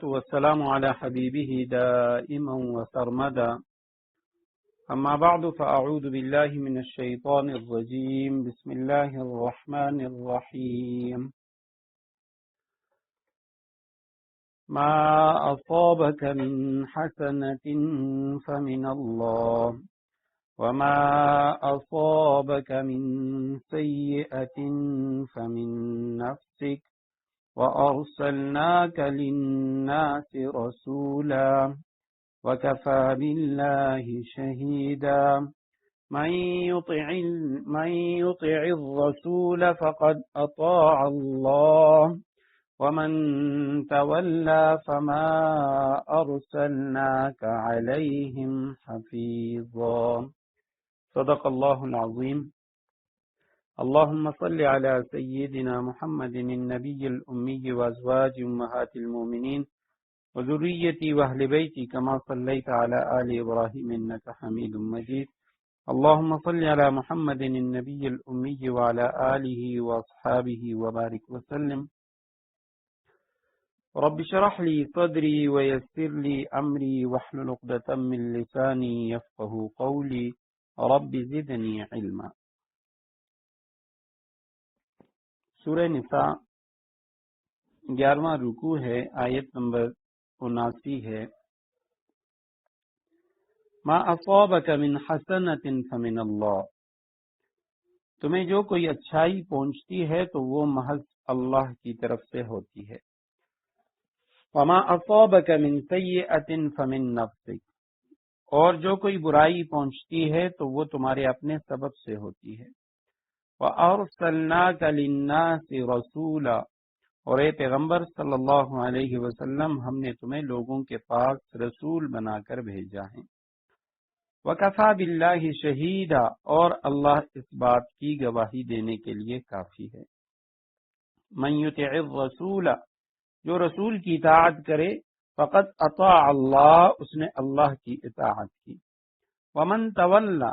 والسلام على حبيبه دائما وسرمدا أما بعد فأعوذ بالله من الشيطان الرجيم بسم الله الرحمن الرحيم ما أصابك من حسنة فمن الله وما أصابك من سيئة فمن نفسك وأرسلناك للناس رسولا وكفى بالله شهيدا من يطع الرسول فقد أطاع الله ومن تولى فما أرسلناك عليهم حفيظا صدق الله العظيم اللهم صل على سيدنا محمد النبي الأمي وأزواج أمهات المؤمنين وذريتي وأهل بيتي كما صليت على آل إبراهيم إنك حميد مجيد اللهم صل على محمد النبي الأمي وعلى آله وأصحابه وبارك وسلم رب اشرح لي صدري ويسر لي أمري واحلل عقدة من لساني يفقهوا قولي رب زدني علما۔ سورہ نساء 11واں رکوع ہے، آیت نمبر 79 ہے۔ ما اصابک من حسنۃ فمن اللہ، تمہیں جو کوئی اچھائی پہنچتی ہے تو وہ محض اللہ کی طرف سے ہوتی ہے۔ وما اصابک من سیئۃ فمن نفسک، اور جو کوئی برائی پہنچتی ہے تو وہ تمہارے اپنے سبب سے ہوتی ہے۔ وَأَرْسَلْنَاكَ لِلنَّاسِ رَسُولًا، اور اے پیغمبر صلی اللہ علیہ وسلم ہم نے تمہیں لوگوں کے پاس رسول بنا کر بھیجا ہے۔ وَكَفَى بِاللَّهِ شَهِيدًا، اور اللہ اس بات کی گواہی دینے کے لیے کافی ہے۔ مَن يُطِعِ الرَّسُولَ، جو رسول کی اطاعت کرے، فقط اطاع اللہ، اس نے اللہ کی اطاعت کی۔ وَمَن تَوَلَّى،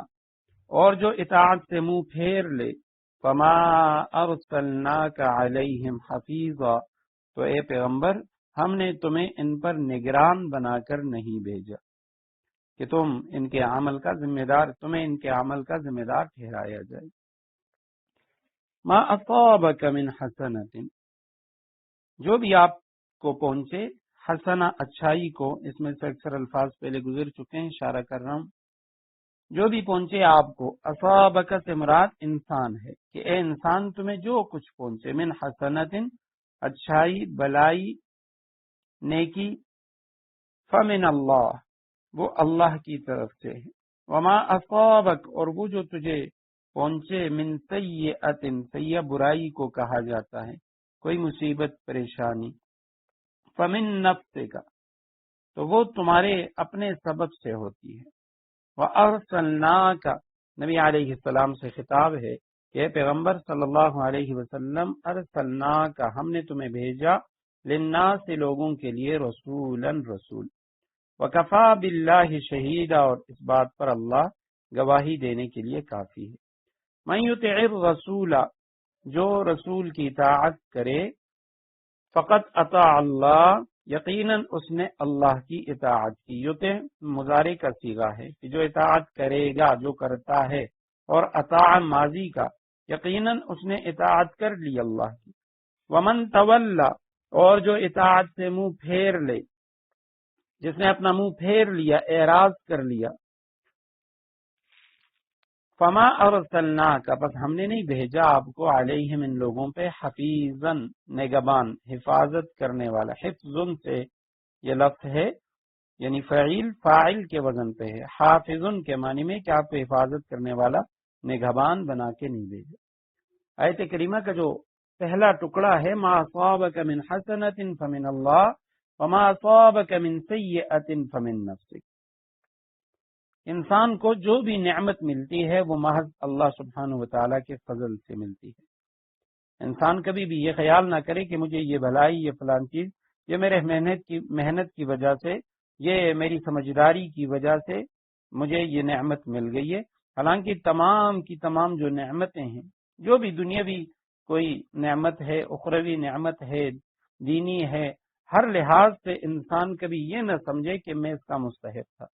اور جو اطاعت سے منہ پھیر لے، فما ارسلناک علیہم حفیظا، تو اے پیغمبر ہم نے تمہیں ان پر نگران بنا کر نہیں بھیجا کہ تمہیں ان کے عمل کا ذمہ دار ٹھہرایا جائے۔ ما اصابک من حسنۃ، جو بھی آپ کو پہنچے، حسنہ اچھائی کو، اس میں سے اکثر الفاظ پہلے گزر چکے ہیں، اشارہ کر رہا ہوں، جو بھی پہنچے آپ کو، اصابک سے مراد انسان ہے کہ اے انسان تمہیں جو کچھ پہنچے، من حسنۃ اچھائی، بلائی، نیکی، فمن اللہ وہ اللہ کی طرف سے ہے۔ وما اصابک، اور وہ جو تجھے پہنچے، من سیئۃ، سیئہ برائی کو کہا جاتا ہے، کوئی مصیبت پریشانی، فمن نفسک، تو وہ تمہارے اپنے سبب سے ہوتی ہے۔ وَأَرْسَلْنَاكَ، نبی علیہ السلام سے خطاب ہے کہ اے پیغمبر صلی اللہ علیہ وسلم، ارسلناک، ہم نے تمہیں بھیجا، للناس، لوگوں کے لیے، رسولا، رسول، وکفا باللہ شہیدا، اور اس بات پر اللہ گواہی دینے کے لیے کافی ہے۔ من یطع الرسول، جو رسول کی اطاعت کرے، فقط اطاع اللہ، یقیناً اس نے اللہ کی اطاعت کی۔ یطع مضارع کا صیغہ ہے کہ جو اطاعت کرے گا، جو کرتا ہے، اور اطاع ماضی کا، یقیناً اس نے اطاعت کر لی اللہ کی۔ ومن تولا، اور جو اطاعت سے منہ پھیر لے، جس نے اپنا منہ پھیر لیا، اعراض کر لیا، فما ارسلناک، بس ہم نے نہیں بھیجا آپ کو، علیہم، ان لوگوں پہ، حفیظاً، نگہبان، حفاظت کرنے والا۔ حفظن سے یہ لفظ ہے، یعنی فاعل کے وزن پہ ہے، حافظن کے معنی میں کہ آپ کو حفاظت کرنے والا، نگہبان بنا کے نہیں بھیجا۔ آیت کریمہ کا جو پہلا ٹکڑا ہے، ما اصابک من حسنۃ فمن اللہ وما اصابک من سیئۃ فمن نفسک، انسان کو جو بھی نعمت ملتی ہے وہ محض اللہ سبحانہ وتعالیٰ کے فضل سے ملتی ہے۔ انسان کبھی بھی یہ خیال نہ کرے کہ مجھے یہ بھلائی، یہ فلان چیز، یہ میرے محنت کی وجہ سے، یہ میری سمجھداری کی وجہ سے مجھے یہ نعمت مل گئی ہے۔ حالانکہ تمام کی تمام جو نعمتیں ہیں، جو بھی دنیاوی کوئی نعمت ہے، اخروی نعمت ہے، دینی ہے، ہر لحاظ سے انسان کبھی یہ نہ سمجھے کہ میں اس کا مستحق تھا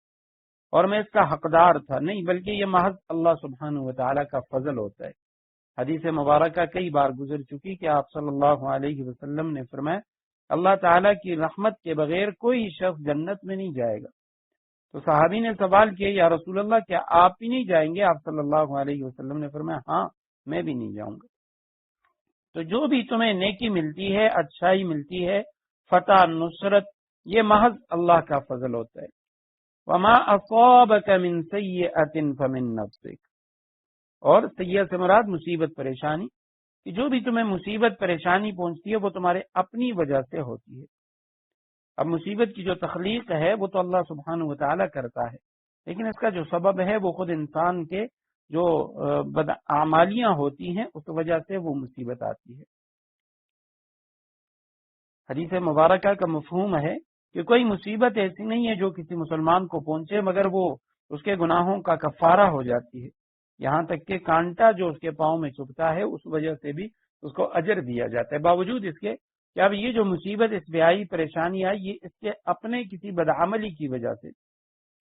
اور میں اس کا حقدار تھا، نہیں، بلکہ یہ محض اللہ سبحانہ و تعالیٰ کا فضل ہوتا ہے۔ حدیث مبارکہ کئی بار گزر چکی کہ آپ صلی اللہ علیہ وسلم نے فرمایا اللہ تعالیٰ کی رحمت کے بغیر کوئی شخص جنت میں نہیں جائے گا۔ تو صحابی نے سوال کیا یا رسول اللہ کیا آپ بھی نہیں جائیں گے؟ آپ صلی اللہ علیہ وسلم نے فرمایا ہاں میں بھی نہیں جاؤں گا۔ تو جو بھی تمہیں نیکی ملتی ہے، اچھائی ملتی ہے، فتح، نصرت، یہ محض اللہ کا فضل ہوتا ہے۔ وما اصابك من سیئۃ فمن نفسک، اور سیئۃ سے مراد مصیبت، پریشانی، کہ جو بھی تمہیں مصیبت پریشانی پہنچتی ہے وہ تمہارے اپنی وجہ سے ہوتی ہے۔ اب مصیبت کی جو تخلیق ہے وہ تو اللہ سبحانہ و تعالیٰ کرتا ہے، لیکن اس کا جو سبب ہے وہ خود انسان کے جو بدعمالیاں ہوتی ہیں اس وجہ سے وہ مصیبت آتی ہے۔ حدیث مبارکہ کا مفہوم ہے کہ کوئی مصیبت ایسی نہیں ہے جو کسی مسلمان کو پہنچے مگر وہ اس کے گناہوں کا کفارہ ہو جاتی ہے، یہاں تک کہ کانٹا جو اس کے پاؤں میں چبھتا ہے اس وجہ سے بھی اس کو اجر دیا جاتا ہے، باوجود اس کے کہ اب یہ جو مصیبت اس پہ آئی، پریشانی آئی، یہ اس کے اپنے کسی بدعملی کی وجہ سے،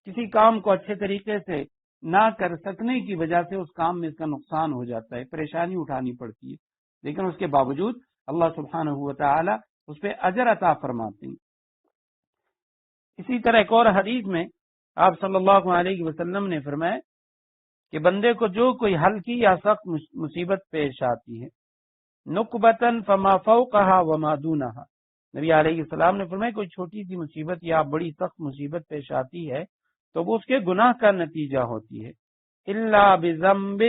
کسی کام کو اچھے طریقے سے نہ کر سکنے کی وجہ سے اس کام میں اس کا نقصان ہو جاتا ہے، پریشانی اٹھانی پڑتی ہے، لیکن اس کے باوجود اللہ سبحانہ و تعالی اس پہ اجر عطا فرماتے ہیں۔ اسی طرح ایک اور حدیث میں آپ صلی اللہ علیہ وسلم نے فرمایا کہ بندے کو جو کوئی ہلکی یا سخت مصیبت پیش آتی ہے، نقبتن فما فوقها وما دونها، نبی علیہ السلام نے فرمایا کوئی چھوٹی سی مصیبت یا بڑی سخت مصیبت پیش آتی ہے تو وہ اس کے گناہ کا نتیجہ ہوتی ہے، الا بذنب،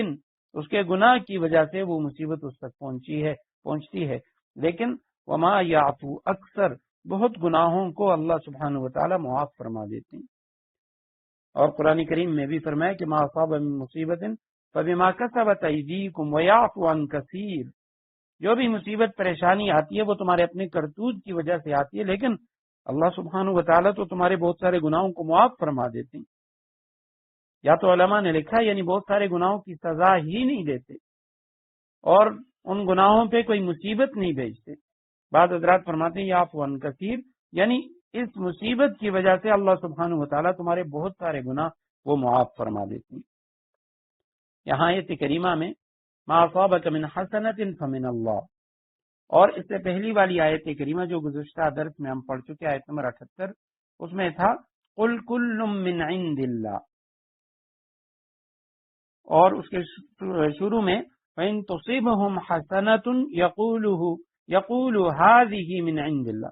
اس کے گناہ کی وجہ سے وہ مصیبت اس تک پہنچتی ہے، لیکن وما یعفو اکثر، بہت گناہوں کو اللہ سبحانہ و تعالی معاف فرما دیتے ہیں۔ اور قرآن کریم میں بھی فرمایا کہ ما اصاب من مصیبت فبما کسبت ایدیکم ویعفو عن کثیر، جو بھی مصیبت پریشانی آتی ہے وہ تمہارے اپنے کرتوت کی وجہ سے آتی ہے، لیکن اللہ سبحانہ و تعالیٰ تو تمہارے بہت سارے گناہوں کو معاف فرما دیتے ہیں۔ یا تو علماء نے لکھا یعنی بہت سارے گناہوں کی سزا ہی نہیں دیتے اور ان گناہوں پہ کوئی مصیبت نہیں بھیجتے۔ بعض حضرات فرماتے ہیں یعفو عن کثیر، یعنی اس مصیبت کی وجہ سے اللہ سبحانہ و تعالیٰ تمہارے بہت سارے گناہ وہ معاف فرما دیتے ہیں۔ یہاں آیت کریمہ میں ما اصابک من حسنۃ فمن اللہ، اور اس سے پہلی والی آیت کریمہ جو گزشتہ درس میں ہم پڑھ چکے آیت نمبر 78، اس میں تھا قل کل من عند اللہ، اور اس کے شروع میں فإن تصبهم حسنۃ یقولوا هذه من عند اللہ،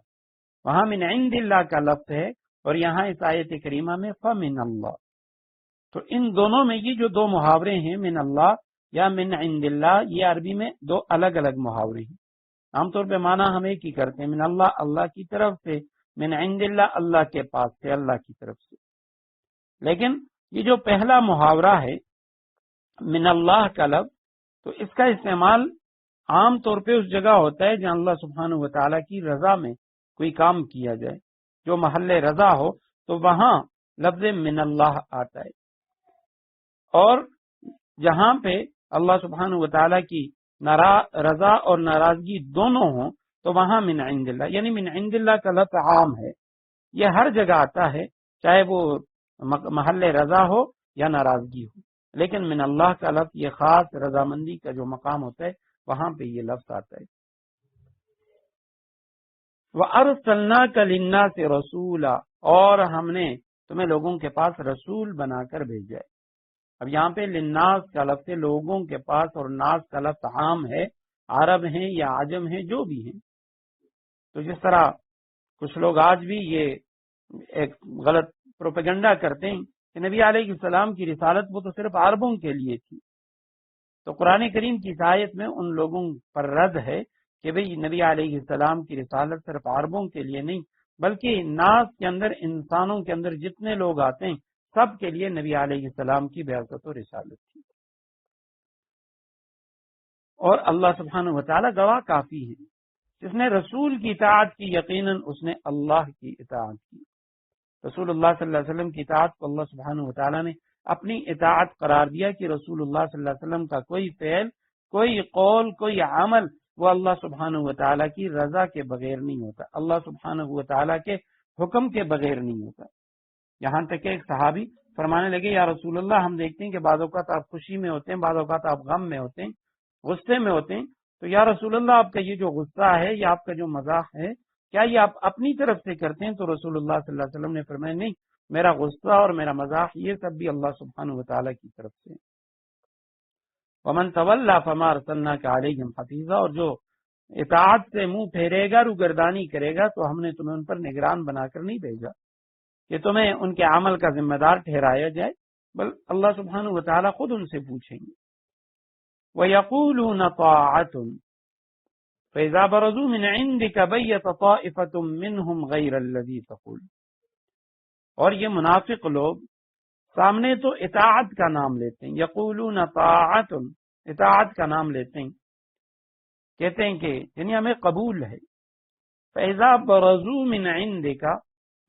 وہاں من عند اللہ کا لفظ ہے اور یہاں اس آیت کریمہ میں فمن اللہ۔ تو ان دونوں میں یہ جو دو محاورے ہیں من اللہ یا من عند اللہ، یہ عربی میں دو الگ الگ محاورے ہیں۔ عام طور پہ معنی ہم ایک ہی کرتے ہیں، من اللہ اللہ کی طرف سے، من عند اللہ اللہ کے پاس سے، اللہ کی طرف سے، لیکن یہ جو پہلا محاورہ ہے من اللہ کا لفظ، تو اس کا استعمال عام طور پہ اس جگہ ہوتا ہے جہاں اللہ سبحانہ و تعالیٰ کی رضا میں کوئی کام کیا جائے، جو محل رضا ہو تو وہاں لفظ من اللہ آتا ہے، اور جہاں پہ اللہ سبحانہ و تعالیٰ کی رضا اور ناراضگی دونوں ہوں تو وہاں من عند اللہ، یعنی من عند اللہ کا لفظ عام ہے، یہ ہر جگہ آتا ہے چاہے وہ محل رضا ہو یا ناراضگی ہو، لیکن من اللہ کا لفظ یہ خاص رضامندی کا جو مقام ہوتا ہے وہاں پہ یہ لفظ آتا ہے۔ وَأَرْسَلْنَاكَ لِلنَّاسِ رَسُولًا، اور ہم نے تمہیں لوگوں کے پاس رسول بنا کر بھیجا ہے۔ اب یہاں پہ للناس کا لفظ لوگوں کے پاس، اور ناس کا لفظ عام ہے، عرب ہیں یا عجم ہیں جو بھی ہیں۔ تو جس طرح کچھ لوگ آج بھی یہ ایک غلط پروپیگنڈا کرتے ہیں کہ نبی علیہ السلام کی رسالت وہ تو صرف عربوں کے لیے تھی، تو قرآن کریم کی آیت میں ان لوگوں پر رد ہے کہ بھئی نبی علیہ السلام کی رسالت صرف عربوں کے لیے نہیں بلکہ ناس کے اندر، انسانوں کے اندر جتنے لوگ آتے ہیں سب کے لیے نبی علیہ السلام کی بعثت و رسالت تھی۔ اور اللہ سبحانہ و تعالی گواہ کافی ہے، جس نے رسول کی اطاعت کی یقیناً اس نے اللہ کی اطاعت کی۔ رسول اللہ صلی اللہ علیہ وسلم کی اطاعت کو اللہ سبحانہ و تعالی نے اپنی اطاعت قرار دیا کہ رسول اللہ صلی اللہ علیہ وسلم کا کوئی فعل، کوئی قول، کوئی عمل وہ اللہ سبحانہ و تعالیٰ کی رضا کے بغیر نہیں ہوتا، اللہ سبحانہ و تعالیٰ کے حکم کے بغیر نہیں ہوتا۔ یہاں تک کہ ایک صحابی فرمانے لگے یا رسول اللہ ہم دیکھتے ہیں کہ بعض اوقات آپ خوشی میں ہوتے ہیں، بعض اوقات آپ غم میں ہوتے ہیں، غصے میں ہوتے ہیں، تو یا رسول اللہ آپ کا یہ جو غصہ ہے یا آپ کا جو مزاح ہے کیا یہ آپ اپنی طرف سے کرتے ہیں؟ تو رسول اللہ صلی اللہ علیہ وسلم نے فرمایا نہیں، میرا غصہ اور میرا مزاح یہ سب بھی اللہ سبحانہ و تعالیٰ کی طرف سے۔ ومن تولی فما ارسلناک علیہم حفیظا، اور جو اطاعت سے منہ پھیرے گا، روگردانی کرے گا، تو ہم نے تمہیں ان پر نگران بنا کر نہیں بھیجا کہ تمہیں ان کے عمل کا ذمہ دار ٹھہرایا جائے، بل اللہ سبحانہ و تعالیٰ خود ان سے پوچھیں گے۔ وَيَقُولُونَ طَاعَةٌ فَإِذَا بَرَزُوا مِنْ عِنْدِكَ بَيَّتَ طَائِفَةٌ مِّنْهُمْ غَيْرَ الَّذِي تَقُولُ، اور یہ منافق لوگ سامنے تو اطاعت کا نام لیتے ہیں، یقولون طاعت، اطاعت کا نام لیتے ہیں، کہتے ہیں کہ یعنی ہمیں قبول ہے، فَإِذَا بَرَزُوا مِنْ عِنْدِكَ،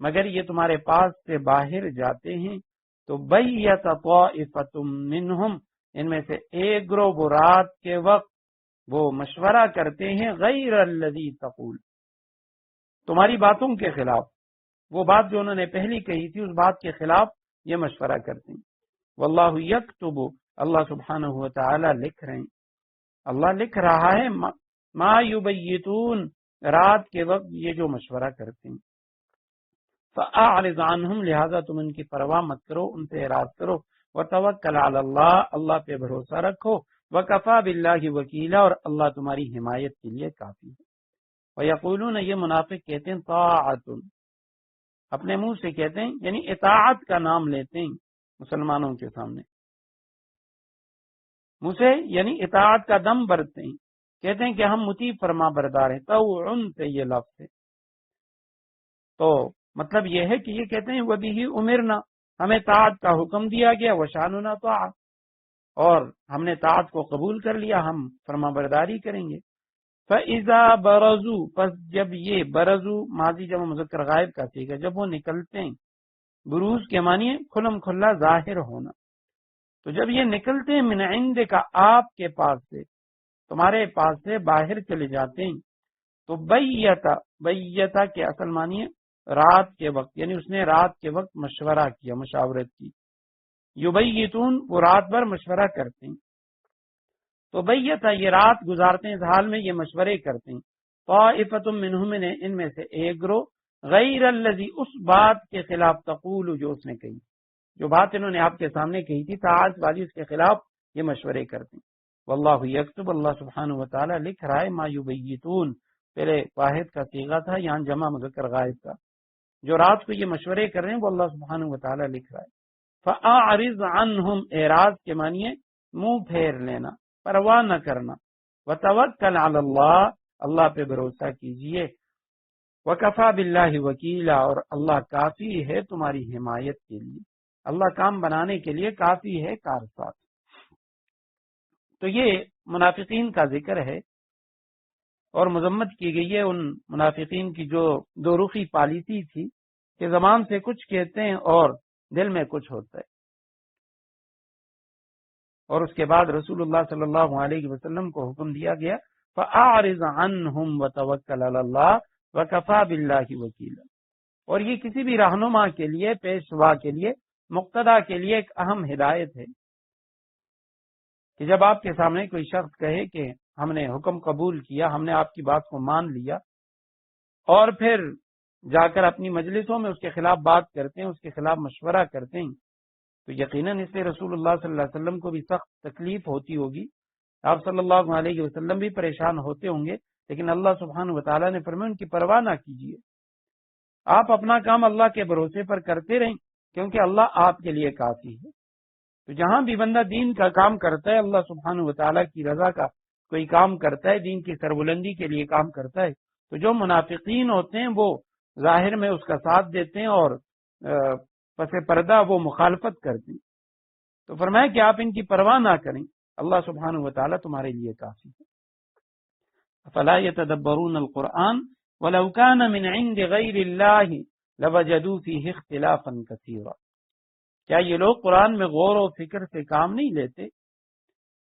مگر یہ تمہارے پاس سے باہر جاتے ہیں تو بَيَّتَ طَائِفَةٌ مِّنْهُمْ، ان میں سے ایک گروہ وہ رات کے وقت وہ مشورہ کرتے ہیں غیر الذی تقول، تمہاری باتوں کے خلاف، وہ بات جو انہوں نے پہلی کہی تھی اس بات کے خلاف یہ مشورہ کرتے ہیں۔ واللہ یکتب، اللہ سبحانہ و تعالی لکھ رہے ہیں، اللہ لکھ رہا ہے ما یبیتون، رات کے وقت یہ جو مشورہ کرتے ہیں۔ فاعرض عنہم، لہذا تم ان کی پرواہ مت کرو، ان سے اعراض کرو، وتوکل علی اللہ، اللہ پہ بھروسہ رکھو، وکفی باللہ وکیلا، اور اللہ تمہاری حمایت کے لیے کافی ہے۔ ویقولون، یہ منافق کہتے ہیں طاعت، اپنے منہ سے کہتے ہیں، یعنی اطاعت کا نام لیتے ہیں مسلمانوں کے سامنے، منہ سے یعنی اطاعت کا دم بھرتے ہیں، کہتے ہیں کہ ہم مطیع فرما بردار ہیں، طوعن سے یہ لفظ ہے، تو مطلب یہ ہے کہ یہ کہتے ہیں وَبِهِ أُمِرْنَا، ہمیں طاعت کا حکم دیا گیا، وَشَأْنُنَا طاعَةٌ، اور ہم نے طاعت کو قبول کر لیا، ہم فرما برداری کریں گے۔ فَإِذَا بَرَزُوا، پس جب یہ برزو ماضی جمع مذکر غائب کا صیغہ، جب وہ نکلتے ہیں، بروز کے معنی ہے کھلم کھلا ظاہر ہونا، تو جب یہ نکلتے ہیں من عندک، آپ کے پاس سے، تمہارے پاس سے باہر چلے جاتے ہیں، تو بیتا کے اصل معنی ہے رات کے وقت، یعنی اس نے رات کے وقت مشورہ کیا، مشاورت کی، یبیتون، وہ رات بھر مشورہ کرتے ہیں، تو بیتا یہ رات گزارتے ہیں، اس حال میں یہ مشورے کرتے ہیں، طائفۃ منہم، ان میں سے ایک گروہ، غیر الذی، اس بات کے خلاف، تقول، جو اس نے کہی، جو بات انہوں نے آپ کے سامنے کہی تھی طاعت والی، اس کے خلاف یہ مشورے کرتے ہیں۔ واللہ یکتب، اللہ سبحانہ و تعالی لکھ رہا ہے، ما یبیتون، پہلے واحد کا صیغہ تھا، یہاں جمع مذکر غائب تھا، جو رات کو یہ مشورے کر رہے ہیں وہ اللہ سبحانہ و تعالی لکھ رہا ہے۔ فاعرض عنہم، اعراض کے معنی ہے منہ پھیر لینا، پرواہ نہ کرنا، وتوکل علی اللہ، اللہ پہ بھروسہ کیجئے، وکفی باللہ وکیلا، اور اللہ کافی ہے تمہاری حمایت کے لیے، اللہ کام بنانے کے لیے کافی ہے کارساز۔ تو یہ منافقین کا ذکر ہے، اور مذمت کی گئی ہے ان منافقین کی جو دو رخی پالیسی تھی کہ زبان سے کچھ کہتے ہیں اور دل میں کچھ ہوتا ہے۔ اور اس کے بعد رسول اللہ صلی اللہ علیہ وسلم کو حکم دیا گیا فَأَعْرِضْ عَنْهُمْ وَتَوَكَّلْ عَلَى اللَّهِ وَكَفَى بِاللَّهِ وَكِيلًا، اور یہ کسی بھی رہنما کے لیے، پیشوا کے لیے، مقتدا کے لیے ایک اہم ہدایت ہے کہ جب آپ کے سامنے کوئی شخص کہے کہ ہم نے حکم قبول کیا، ہم نے آپ کی بات کو مان لیا، اور پھر جا کر اپنی مجلسوں میں اس کے خلاف بات کرتے ہیں، اس کے خلاف مشورہ کرتے ہیں، تو یقیناً اس سے رسول اللہ صلی اللہ علیہ وسلم کو بھی سخت تکلیف ہوتی ہوگی، آپ صلی اللہ علیہ وسلم بھی پریشان ہوتے ہوں گے، لیکن اللہ سبحانہ و تعالیٰ نے فرمایا ان کی پرواہ نہ کیجیے، آپ اپنا کام اللہ کے بھروسے پر کرتے رہیں، کیونکہ اللہ آپ کے لیے کافی ہے۔ تو جہاں بھی بندہ دین کا کام کرتا ہے، اللہ سبحانہ و تعالیٰ کی رضا کا کوئی کام کرتا ہے، دین کی سربلندی کے لیے کام کرتا ہے، تو جو منافقین ہوتے ہیں وہ ظاہر میں اس کا ساتھ دیتے ہیں اور پس پردہ وہ مخالفت کرتے ہیں۔ تو فرمایا کہ آپ ان کی پرواہ نہ کریں، اللہ سبحانہ و تعالیٰ تمہارے لیے کافی ہے۔ فلا يتدبرون القرآن ولو كان من عند غیر اللہ لوجدوا فیہ اختلافا کثیرا، کیا یہ لوگ قرآن میں غور و فکر سے کام نہیں لیتے؟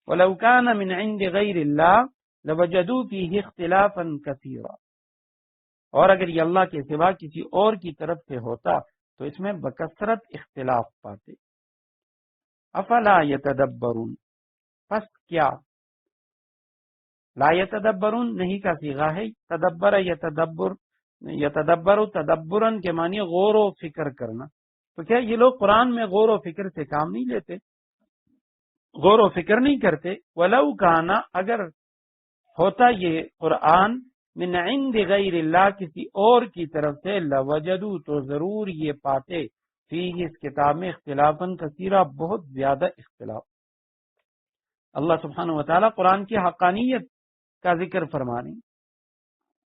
وَلَوْ كَانَ مِنْ عِنْدِ غَيْرِ اللَّهِ، لوجدوا فیہ اختلافا کثیرا، اور اگر یہ اللہ کے سوا کسی اور کی طرف سے ہوتا تو اس میں بکثرت اختلاف پاتے۔ افلا یتدبرون، پس کیا، لا یتدبرون نہیں کا صیغہ ہے، تدبر یتدبر تدبرن کے معنی غور و فکر کرنا، تو کیا یہ لوگ قرآن میں غور و فکر سے کام نہیں لیتے، غور و فکر نہیں کرتے؟ ولو کانا، اگر ہوتا یہ قرآن من عند غیر اللہ، کسی اور کی طرف سے، لوجدوا، تو ضرور یہ پاتے، فیہ، اس کتاب میں، اختلافاً کثیرا، بہت زیادہ اختلاف۔ اللہ سبحانہ وتعالیٰ قرآن کی حقانیت کا ذکر فرما رہے ہیں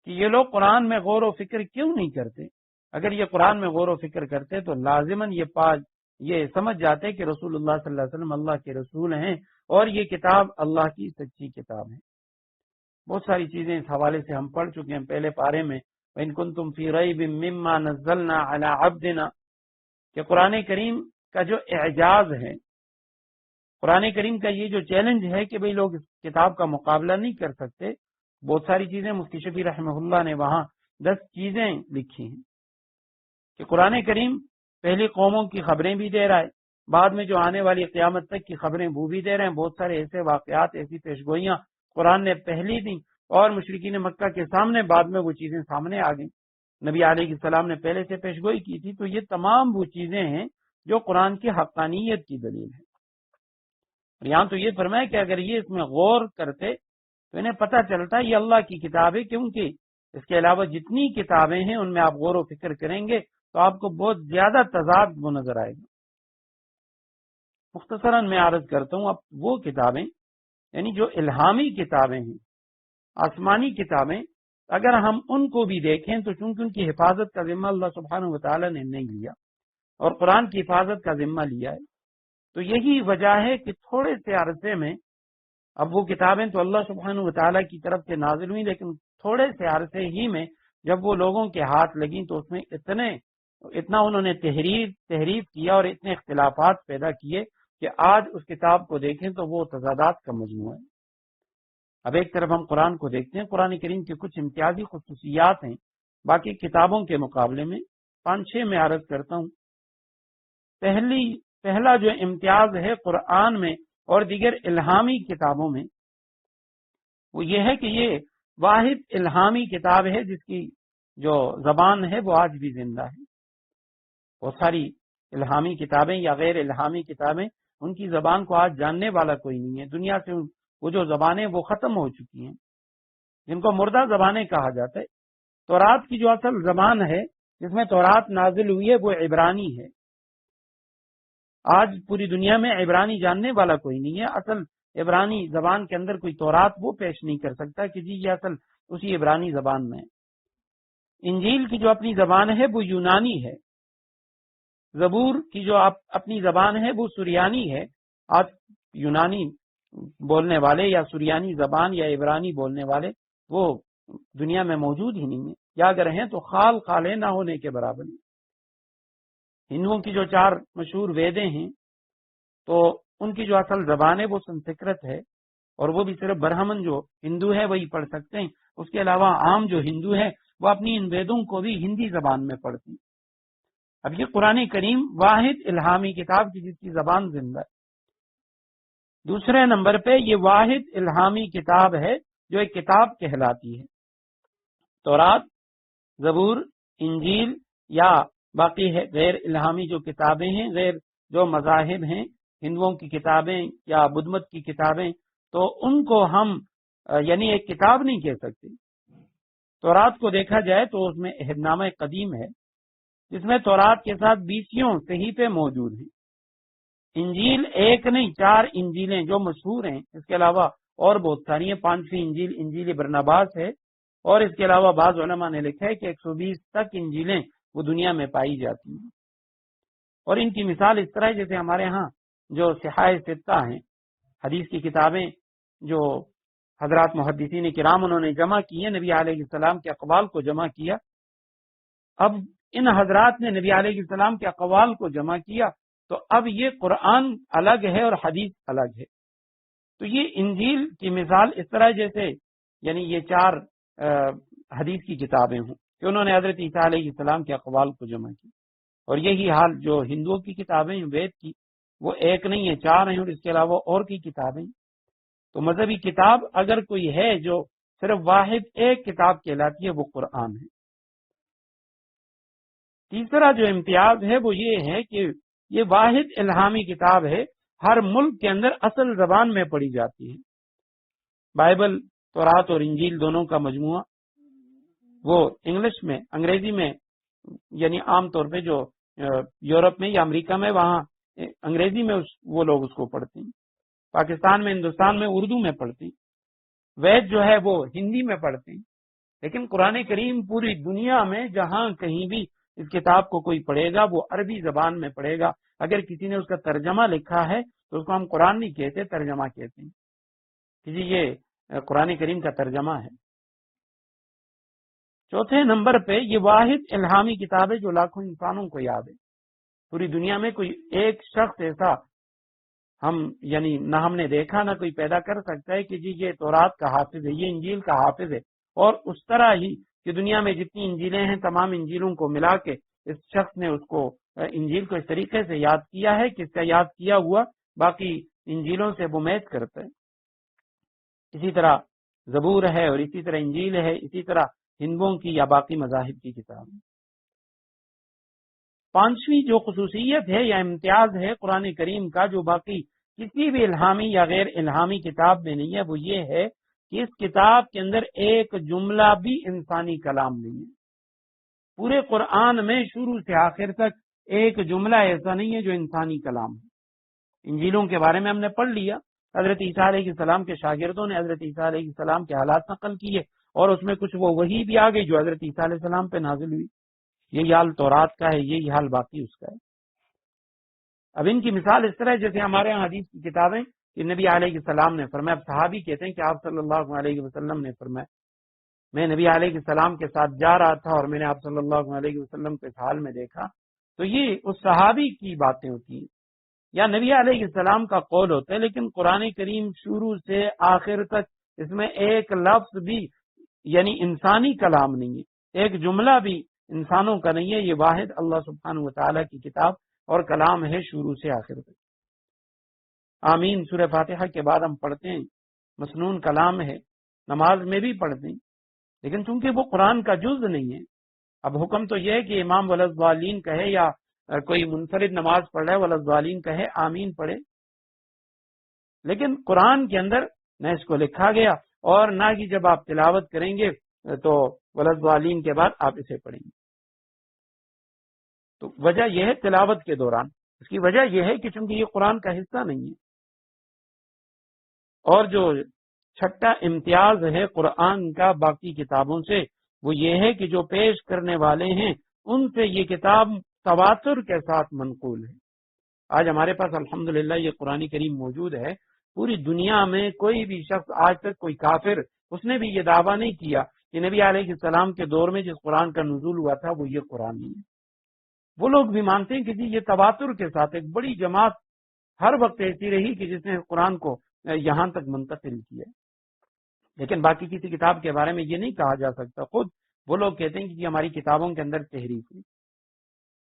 کہ یہ لوگ قرآن میں غور و فکر کیوں نہیں کرتے؟ اگر یہ قرآن میں غور و فکر کرتے تو لازماً یہ سمجھ جاتے کہ رسول اللہ صلی اللہ علیہ وسلم اللہ کے رسول ہیں اور یہ کتاب اللہ کی سچی کتاب ہے۔ بہت ساری چیزیں اس حوالے سے ہم پڑھ چکے ہیں پہلے پارے میں، وَإِن كُنتُمْ فِي رَيْبٍ مِّمَّا نَزَّلْنَا عَلَىٰ عَبْدِنَا، کہ قرآن کریم کا جو اعجاز ہے، قرآن کریم کا یہ جو چیلنج ہے کہ بھئی لوگ اس کتاب کا مقابلہ نہیں کر سکتے، بہت ساری چیزیں مفتی شفیع رحمہ اللہ نے وہاں 10 چیزیں لکھی ہیں کہ قرآن کریم پہلی قوموں کی خبریں بھی دے رہا ہے، بعد میں جو آنے والی قیامت تک کی خبریں وہ بھی دے رہے ہیں۔ بہت سارے ایسے واقعات، ایسی پیشگوئیاں قرآن نے پہلی دیں اور مشرکین مکہ کے سامنے بعد میں وہ چیزیں سامنے آ گئیں، نبی علیہ السلام نے پہلے سے پیشگوئی کی تھی۔ تو یہ تمام وہ چیزیں ہیں جو قرآن کی حقانیت کی دلیل ہے۔ اور یہاں تو یہ فرمایا کہ اگر یہ اس میں غور کرتے تو انہیں پتہ چلتا یہ اللہ کی کتاب ہے، کیونکہ اس کے علاوہ جتنی کتابیں ہیں ان میں آپ غور و فکر کریں گے تو آپ کو بہت زیادہ تضاد وہ نظر آئے گا۔ مختصراً میں عرض کرتا ہوں، اب وہ کتابیں یعنی جو الہامی کتابیں ہیں، آسمانی کتابیں، اگر ہم ان کو بھی دیکھیں تو چونکہ ان کی حفاظت کا ذمہ اللہ سبحانہ وتعالی نے نہیں لیا اور قرآن کی حفاظت کا ذمہ لیا ہے، تو یہی وجہ ہے کہ تھوڑے سے عرصے میں، اب وہ کتابیں تو اللہ سبحانہ وتعالی کی طرف سے نازل ہوئی، لیکن تھوڑے سے عرصے ہی میں جب وہ لوگوں کے ہاتھ لگیں تو اس میں اتنا انہوں نے تحریف کیا اور اتنے اختلافات پیدا کیے کہ آج اس کتاب کو دیکھیں تو وہ تضادات کا مجموعہ ہے۔ اب ایک طرف ہم قرآن کو دیکھتے ہیں، قرآن کریم کی کچھ امتیازی خصوصیات ہیں باقی کتابوں کے مقابلے میں، 5-6 میں عرض کرتا ہوں۔ پہلا جو امتیاز ہے قرآن میں اور دیگر الہامی کتابوں میں، وہ یہ ہے کہ یہ واحد الہامی کتاب ہے جس کی جو زبان ہے وہ آج بھی زندہ ہے۔ بہت ساری الہامی کتابیں یا غیر الہامی کتابیں، ان کی زبان کو آج جاننے والا کوئی نہیں ہے، دنیا سے وہ جو زبانیں وہ ختم ہو چکی ہیں، جن کو مردہ زبانیں کہا جاتا ہے۔ تورات کی جو اصل زبان ہے جس میں تورات نازل ہوئی ہے وہ عبرانی ہے۔ آج پوری دنیا میں عبرانی جاننے والا کوئی نہیں ہے، اصل عبرانی زبان کے اندر کوئی تورات وہ پیش نہیں کر سکتا کہ جی یہ اصل اسی عبرانی زبان میں ہے۔ انجیل کی جو اپنی زبان ہے وہ یونانی ہے، زبور کی جو اپنی زبان ہے وہ سریانی ہے۔ آج یونانی بولنے والے یا سریانی زبان یا عبرانی بولنے والے وہ دنیا میں موجود ہی نہیں ہیں، یا اگر ہیں تو خالے نہ ہونے کے برابر ہیں۔ ہندوؤں کی جو 4 مشہور ویدیں ہیں تو ان کی جو اصل زبان ہے وہ سنسکرت ہے، اور وہ بھی صرف برہمن جو ہندو ہے وہی پڑھ سکتے ہیں، اس کے علاوہ عام جو ہندو ہے وہ اپنی ان ویدوں کو بھی ہندی زبان میں پڑھتی ہیں۔ اب یہ قرآن کریم واحد الہامی کتاب کی جس کی زبان زندہ ہے۔ دوسرے نمبر پہ یہ واحد الہامی کتاب ہے جو ایک کتاب کہلاتی ہے۔ تورات، زبور، انجیل یا باقی ہے غیر الہامی جو کتابیں ہیں، غیر جو مذاہب ہیں، ہندوؤں کی کتابیں یا بدھ مت کی کتابیں، تو ان کو ہم یعنی ایک کتاب نہیں کہہ سکتے۔ تورات کو دیکھا جائے تو اس میں عہد نامہ قدیم ہے جس میں تورات کے ساتھ 20 صحیفے موجود ہیں۔ انجیل ایک نہیں 4 انجیلیں جو مشہور ہیں، اس کے علاوہ اور بہت ساری ہیں۔ 5ویں انجیل انجیل برناباس ہے، اور اس کے علاوہ بعض علماء نے لکھا ہے کہ 120 تک انجیلیں وہ دنیا میں پائی جاتی ہیں، اور ان کی مثال اس طرح ہے جیسے ہمارے ہاں جو صحاح 6 ہیں، حدیث کی کتابیں جو حضرات محدثین کرام انہوں نے جمع کی ہیں، نبی علیہ السلام کے اقوال کو جمع کیا۔ اب ان حضرات نے نبی علیہ السلام کے اقوال کو جمع کیا تو اب یہ قرآن الگ ہے اور حدیث الگ ہے۔ تو یہ انجیل کی مثال اس طرح جیسے یعنی یہ 4 حدیث کی کتابیں ہوں کہ انہوں نے حضرت عیسیٰ علیہ السلام کے اقوال کو جمع کی. اور یہی حال جو ہندوؤں کی کتابیں ہیں وید کی، وہ ایک نہیں ہے 4 ہیں، اور اس کے علاوہ اور کی کتابیں. تو مذہبی کتاب اگر کوئی ہے جو صرف واحد ایک کتاب کہلاتی ہے وہ قرآن ہے. تیسرا جو امتیاز ہے وہ یہ ہے کہ یہ واحد الہامی کتاب ہے، ہر ملک کے اندر اصل زبان میں پڑھی جاتی ہے. بائبل، تورات اور انجیل دونوں کا مجموعہ وہ انگلش میں، انگریزی میں، یعنی عام طور پہ جو یورپ میں یا امریکہ میں وہاں انگریزی میں وہ لوگ اس کو پڑھتے ہیں. پاکستان میں، ہندوستان میں اردو میں پڑھتے ہیں. وید جو ہے وہ ہندی میں پڑھتے ہیں. لیکن قرآن کریم پوری دنیا میں جہاں کہیں بھی اس کتاب کو کوئی پڑھے گا وہ عربی زبان میں پڑھے گا. اگر کسی نے اس کا ترجمہ لکھا ہے تو اس کو ہم قرآن نہیں کہتے، ترجمہ کہتے ہیں کہ جی یہ قرآن کریم کا ترجمہ ہے. چوتھے نمبر پہ یہ واحد الہامی کتاب ہے جو لاکھوں انسانوں کو یاد ہے. پوری دنیا میں کوئی ایک شخص ایسا یعنی نہ ہم نے دیکھا نہ کوئی پیدا کر سکتا ہے کہ جی یہ تورات کا حافظ ہے، یہ انجیل کا حافظ ہے. اور اس طرح ہی کہ دنیا میں جتنی انجیلیں ہیں تمام انجیلوں کو ملا کے اس شخص نے اس کو انجیل کو اس طریقے سے یاد کیا ہے کہ اس کا یاد کیا ہوا باقی انجیلوں سے وہ میچ کرتا ہے. اسی طرح زبور ہے اور اسی طرح انجیل ہے، اسی طرح ہندوؤں کی یا باقی مذاہب کی کتاب. پانچویں جو خصوصیت ہے یا امتیاز ہے قرآن کریم کا جو باقی کسی بھی الہامی یا غیر الہامی کتاب میں نہیں ہے، وہ یہ ہے کہ اس کتاب کے اندر ایک جملہ بھی انسانی کلام نہیں ہے. پورے قرآن میں شروع سے آخر تک ایک جملہ ایسا نہیں ہے جو انسانی کلام ہے. انجیلوں کے بارے میں ہم نے پڑھ لیا، حضرت عیسیٰ علیہ السلام کے شاگردوں نے حضرت عیسیٰ علیہ السلام کے حالات نقل کیے اور اس میں کچھ وہ وحی بھی آ گئی جو حضرت عیسیٰ علیہ السلام پہ نازل ہوئی. یہی حال تورات کا ہے، یہی حال باقی اس کا ہے. اب ان کی مثال اس طرح ہے جیسے ہمارے یہاں حدیث کی کتابیں کہ نبی علیہ السلام نے فرمایا. اب صحابی کہتے ہیں کہ آپ صلی اللہ علیہ وسلم نے فرمایا میں نبی علیہ السلام کے ساتھ جا رہا تھا اور میں نے آپ صلی اللہ علیہ وسلم کو اس حال میں دیکھا. تو یہ اس صحابی کی باتیں ہوتی ہیں یا نبی علیہ السلام کا قول ہوتا ہے، لیکن قرآن کریم شروع سے آخر تک اس میں ایک لفظ بھی یعنی انسانی کلام نہیں ہے، ایک جملہ بھی انسانوں کا نہیں ہے. یہ واحد اللہ سبحانہ و تعالیٰ کی کتاب اور کلام ہے شروع سے آخر تک. آمین سورہ فاتحہ کے بعد ہم پڑھتے ہیں، مسنون کلام ہے، نماز میں بھی پڑھتے ہیں، لیکن چونکہ وہ قرآن کا جز نہیں ہے. اب حکم تو یہ ہے کہ امام ولضالین کہے یا کوئی منفرد نماز پڑھ رہا ہے ولضالین کہے، آمین پڑھے، لیکن قرآن کے اندر نہ اس کو لکھا گیا اور نہ ہی جب آپ تلاوت کریں گے تو ولضالین کے بعد آپ اسے پڑھیں گے. تو وجہ یہ ہے تلاوت کے دوران، اس کی وجہ یہ ہے کہ چونکہ یہ قرآن کا حصہ نہیں ہے. اور جو چھٹا امتیاز ہے قرآن کا باقی کتابوں سے وہ یہ ہے کہ جو پیش کرنے والے ہیں ان سے یہ کتاب تواتر کے ساتھ منقول ہے. آج ہمارے پاس الحمدللہ یہ قرآن کریم موجود ہے. پوری دنیا میں کوئی بھی شخص آج تک کوئی کافر اس نے بھی یہ دعویٰ نہیں کیا کہ نبی علیہ السلام کے دور میں جس قرآن کا نزول ہوا تھا وہ یہ قرآن ہی ہے. وہ لوگ بھی مانتے ہیں کہ جی یہ تواتر کے ساتھ ایک بڑی جماعت ہر وقت ایسی رہی کہ جس نے قرآن کو یہاں تک منتقل کیا. لیکن باقی کسی کتاب کے بارے میں یہ نہیں کہا جا سکتا. خود وہ لوگ کہتے ہیں کہ ہماری کتابوں کے اندر تحریف ہوئی.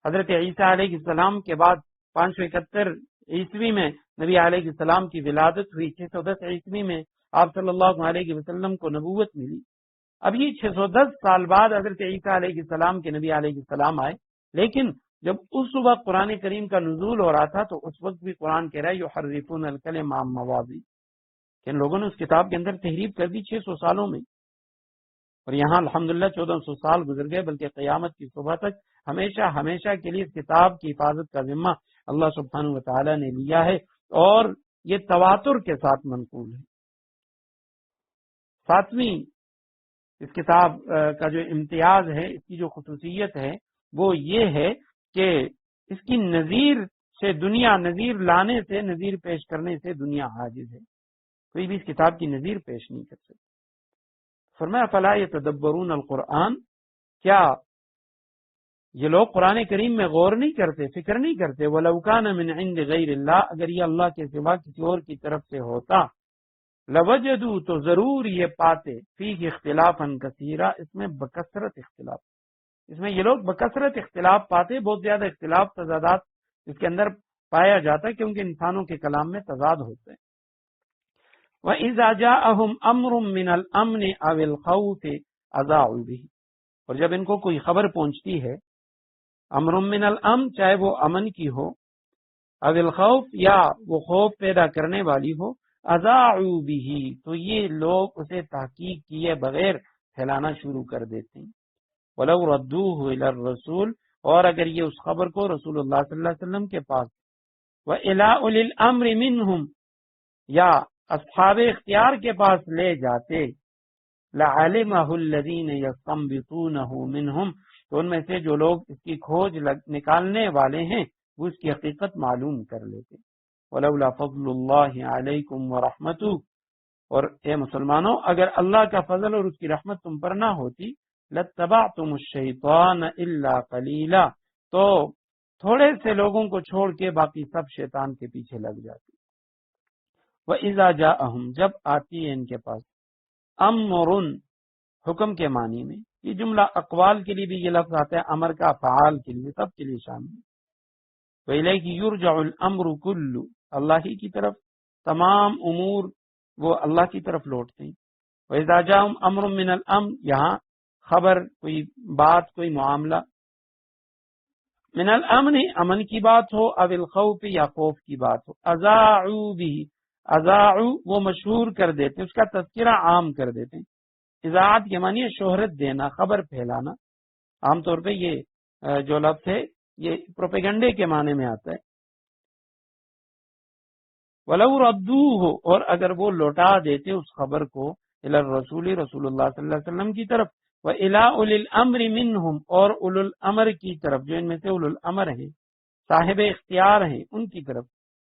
حضرت عیسیٰ علیہ السلام کے بعد 571 عیسوی میں نبی علیہ السلام کی ولادت ہوئی. 610 عیسوی میں آپ صلی اللہ علیہ وسلم کو نبوت ملی. اب یہ 610 سال بعد حضرت عیسیٰ علیہ السلام کے نبی علیہ السلام آئے، لیکن جب اس وقت قرآن کریم کا نزول ہو رہا تھا تو اس وقت بھی قرآن کہہ رہا ہے یحرفون الکلم عن مواضع، کہ ان لوگوں نے اس کتاب کے اندر تحریف کر دی 600 سالوں میں. اور یہاں الحمدللہ 1400 سال گزر گئے، بلکہ قیامت کی صبح تک ہمیشہ ہمیشہ کے لیے اس کتاب کی حفاظت کا ذمہ اللہ سبحانہ و تعالی نے لیا ہے اور یہ تواتر کے ساتھ منقول ہے. ساتویں اس کتاب کا جو امتیاز ہے، اس کی جو خصوصیت ہے وہ یہ ہے کہ اس کی نظیر سے دنیا، نظیر لانے سے، نظیر پیش کرنے سے دنیا عاجز ہے. کوئی بھی اس کتاب کی نظیر پیش نہیں کر سکتا. فرمایا فلا یتدبرون القرآن، کیا یہ لوگ قرآن کریم میں غور نہیں کرتے، فکر نہیں کرتے؟ وَلَوْ كَانَ مِنْ عِنْدِ غَيْرِ اللَّهِ، اگر یہ اللہ کے سوا کسی اور کی طرف سے ہوتا، لوجدو تو ضرور یہ پاتے فیہ اختلافا کثیرا، اس میں بکثرت اختلاف، اس میں یہ لوگ بکثرت اختلاف پاتے، بہت زیادہ اختلاف تضادات اس کے اندر پایا جاتا ہے، کیونکہ انسانوں کے کلام میں تضاد ہوتے ہیں۔ وَإِذَا جَاءَهُمْ أَمْرٌ مِّنَ الْأَمْنِ أَوِ الْخَوْفِ أَذَاعُوا بِهِ، اور جب ان کو کوئی خبر پہنچتی ہے، امر من الامن، چاہے وہ امن کی ہو، او الخوف، یا وہ خوف پیدا کرنے والی ہو، اذاعوا به، تو یہ لوگ اسے تحقیق کیے بغیر پھیلانا شروع کر دیتے ہیں۔ ولو ردوه الى الرسول، اور اگر یہ اس خبر کو رسول اللہ صلی اللہ علیہ وسلم کے پاس، وَإِلَىٰ أُولِي الْأَمْرِ مِنْهُمْ، یا اصحاب اختیار کے پاس لے جاتے، لَعَلِمَهُ الَّذِينَ يَسْتَنبِطُونَهُ مِنْهُمْ، تو ان میں سے جو لوگ اس کی کھوج نکالنے والے ہیں وہ اس کی حقیقت معلوم کر لیتے۔ وَلَوْلَا فَضْلُ اللَّهِ عَلَيْكُمْ وَرَحْمَتُهُ، اور اے مسلمانوں اگر اللہ کا فضل اور اس کی رحمت تم پر نہ ہوتی، لَاتَّبَعْتُمُ الشَّيْطَانَ إِلَّا قَلِيلًا، تو تھوڑے سے لوگوں کو چھوڑ کے باقی سب شیطان کے پیچھے لگ جاتے۔ وَإِذَا جَاءَهُمْ، جب آتی ہے ان کے پاس، امر، حکم کے معنی میں، یہ جملہ اقوال کے لیے بھی یہ لفظ آتا ہے، امر کا فعال کے لیے، سب کے لیے شامل ہے۔ وَإِلَيْهِ يُرْجَعُ الْأَمْرُ كُلُّ، اللہ ہی کی طرف تمام امور وہ اللہ کی طرف لوٹتے ہیں۔ وَإِذَا جَاءَهُمْ أَمْرٌ مِّنَ الْأَمْنِ، یہاں خبر، کوئی بات، کوئی معاملہ، من الامن، امن کی بات ہو، او الخوف، یا خوف کی بات ہو، اذاعوا به، اذاعوا وہ مشہور کر دیتے، اس کا تذکرہ عام کر دیتے ہیں۔ اذاعت کے معنی ہے شہرت دینا، خبر پھیلانا، عام طور پہ یہ جو لفظ ہے یہ پروپیگنڈے کے معنی میں آتا ہے۔ وَلَوْ رَدُّوهُ، اور اگر وہ لوٹا دیتے اس خبر کو، الی الرسول، رسول اللہ صلی اللہ علیہ وسلم کی طرف، وَإِلَىٰ أُولِي الْأَمْرِ مِنْهُمْ، اور اولو الامر کی طرف، جو ان میں سے اولو الامر ہیں، صاحب اختیار ہیں، ان کی طرف،